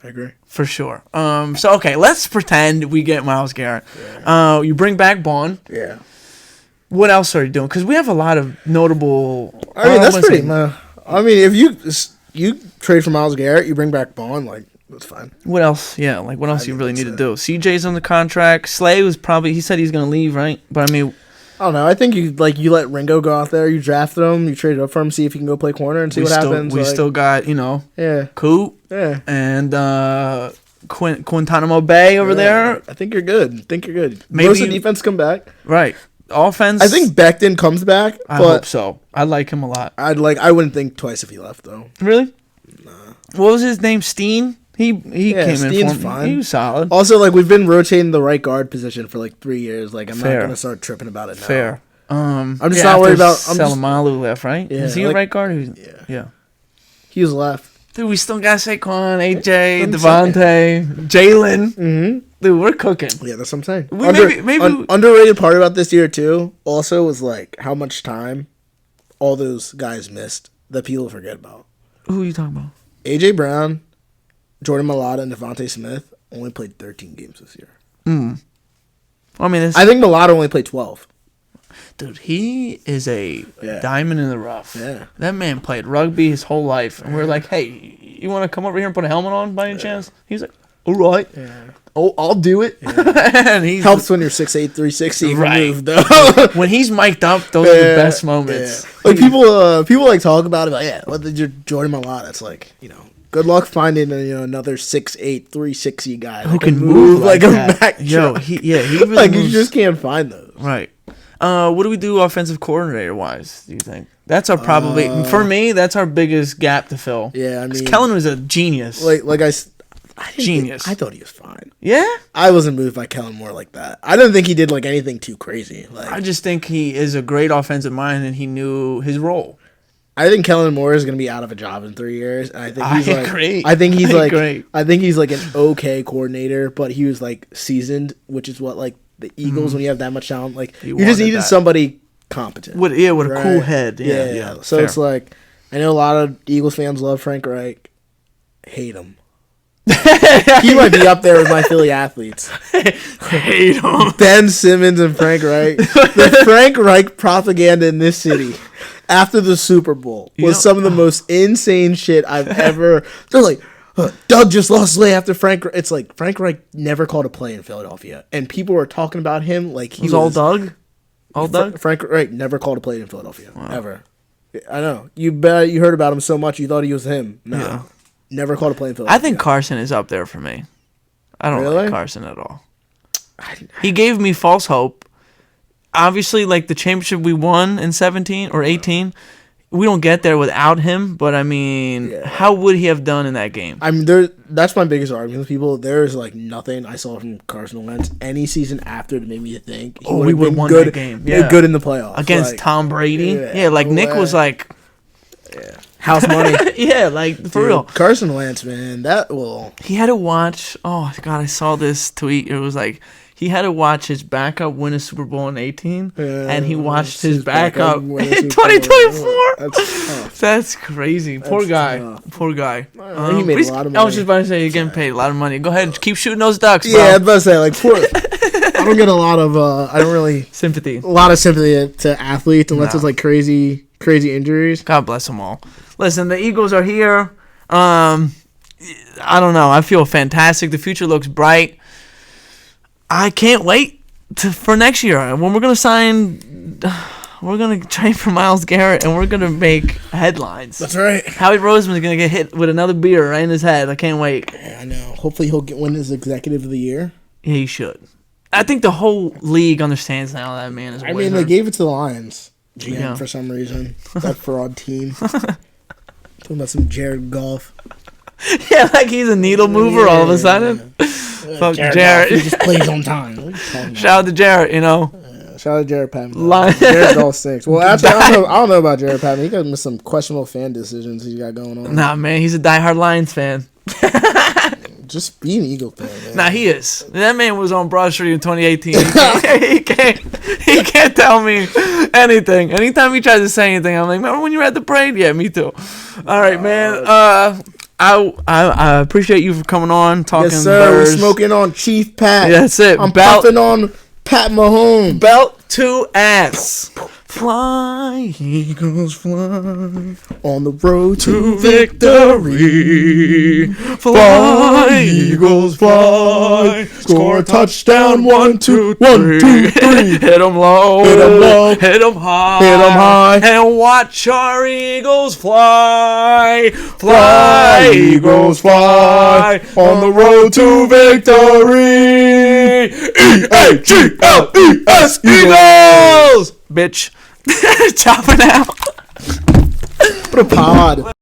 I agree for sure. So okay, let's pretend we get Myles Garrett. Yeah. You bring back Bond. Yeah. What else are you doing? Because we have a lot of notable. I mean, that's pretty. I mean, if you trade for Myles Garrett, you bring back Bond, like that's fine. What else? Yeah, like what else you really need to do? CJ's on the contract. Slay was probably. He said he's gonna leave, right? But I mean, I don't know. I think you let Ringo go out there. You drafted him. You traded up for him. See if he can go play corner and see what happens. We still got Coop. Yeah. And Guantanamo Bay over there. I think you're good. Maybe most of the defense come back. Right. Offense. I think Becton comes back. I hope so. I like him a lot. I wouldn't think twice if he left though. Really? Nah. What was his name? Steen? He came Steen's in for fine. He was solid. Also, we've been rotating the right guard position for 3 years. I'm not gonna start tripping about it now. Fair. I'm just not worried about. Salamalu left, right? Yeah, Is he a right guard? Yeah. He was left. Dude, we still got Saquon, AJ, Devontae, Jalen. Mm-hmm. Dude, we're cooking. Yeah, that's what I'm saying. Maybe underrated part about this year too. Also, was how much time all those guys missed that people forget about. Who are you talking about? AJ Brown, Jordan Mailata, and Devontae Smith only played 13 games this year. I mean, I think Mailata only played 12. Dude, he is a diamond in the rough. Yeah. That man played rugby his whole life. And we're like, hey, you want to come over here and put a helmet on by any chance? He's like, all right. Yeah. Oh, I'll do it. Yeah. And he helps when you're 6'8", 360. Right. Move, though. When he's mic'd up, those are the best moments. Yeah. People talk about it. What did your Jordan Mailata? It's good luck finding another 6'8", 360 guy who can move like a that. Mack Yo, truck. he really moves. You just can't find those. Right. What do we do offensive coordinator wise? Do you think that's our for me? That's our biggest gap to fill. Yeah, I mean, Kellen was a genius. Genius. I thought he was fine. Yeah, I wasn't moved by Kellen Moore like that. I don't think he did anything too crazy. I just think he is a great offensive mind and he knew his role. I think Kellen Moore is going to be out of a job in 3 years, and I think he's agree. I think he's great. I think he's an okay coordinator, but he was seasoned, which is what the Eagles when you have that much talent, you just needed somebody competent with a cool head. Yeah. So fair. It's I know a lot of Eagles fans love Frank Reich, hate him. He might be up there with my Philly athletes. Hate him. Ben Simmons and Frank Reich. The Frank Reich propaganda in this city after the Super Bowl was some of the most insane shit I've ever. They're like, Doug just lost Slay after Frank. It's Frank Reich never called a play in Philadelphia, and people were talking about him like he was all Doug. All Doug. Frank Reich never called a play in Philadelphia ever. I know you heard about him so much you thought he was him. No. Yeah. Never called a play in Philadelphia. I think Carson is up there for me. I don't like Carson at all. He gave me false hope. Obviously, the championship we won in 17 or 18, we don't get there without him. But, I mean, how would he have done in that game? I mean, that's my biggest argument with people. There's, nothing I saw from Carson Wentz any season after that made me think we would have won that game. Yeah. Good in the playoffs. Against Tom Brady. Nick was house money. For real. Carson Wentz, man, he had to watch. Oh God, I saw this tweet. It was he had to watch his backup win a Super Bowl in 18, and he watched his backup in 2024. That's crazy. Poor guy. He made a lot of money. I was just about to say he's getting paid a lot of money. Go ahead, keep shooting those ducks, bro. Yeah, I was about to say poor. I don't get a lot of. I don't really sympathy. A lot of sympathy to athletes unless it's crazy injuries. God bless them all. Listen, the Eagles are here. I don't know. I feel fantastic. The future looks bright. I can't wait for next year when we're gonna sign. We're gonna trade for Myles Garrett and we're gonna make headlines. That's right. Howie Roseman's gonna get hit with another beer right in his head. I can't wait. Yeah, I know. Hopefully he'll win his Executive of the Year. Yeah, he should. I think the whole league understands now that man is a winner. I mean, they gave it to the Lions GM for some reason. That fraud team. Talking about some Jared Goff. Yeah, he's a needle mover all of a sudden. Fuck Jared. He just plays on time. Shout out to Jared, Shout out to Jared Patton. Jared Goff 6. Well, actually, I don't know about Jared Patton. He got some questionable fan decisions he got going on. Nah, man, he's a diehard Lions fan. Just be an Eagle fan, man. Nah, he is. That man was on Broad Street in 2018. He can't tell me anything. Anytime he tries to say anything, I'm like, remember when you were at the parade? Yeah, me too. All right, man. I appreciate you for coming on, talking. Yes, sir. We're smoking on Chief Pat. Yeah, that's it. I'm puffing on Pat Mahomes. Belt to ass. Fly, Eagles, fly. On the road To victory. Fly, Eagles, fly. Score a touchdown. 1, 2, 1, 2, 3. Hit 'em low. Hit 'em low. Hit 'em high. Hit 'em high. And watch our Eagles fly. Fly, Eagles, fly. On the road to victory. E.A.G.L.E.S. Eagles! Bitch. Chopping out. What a pod.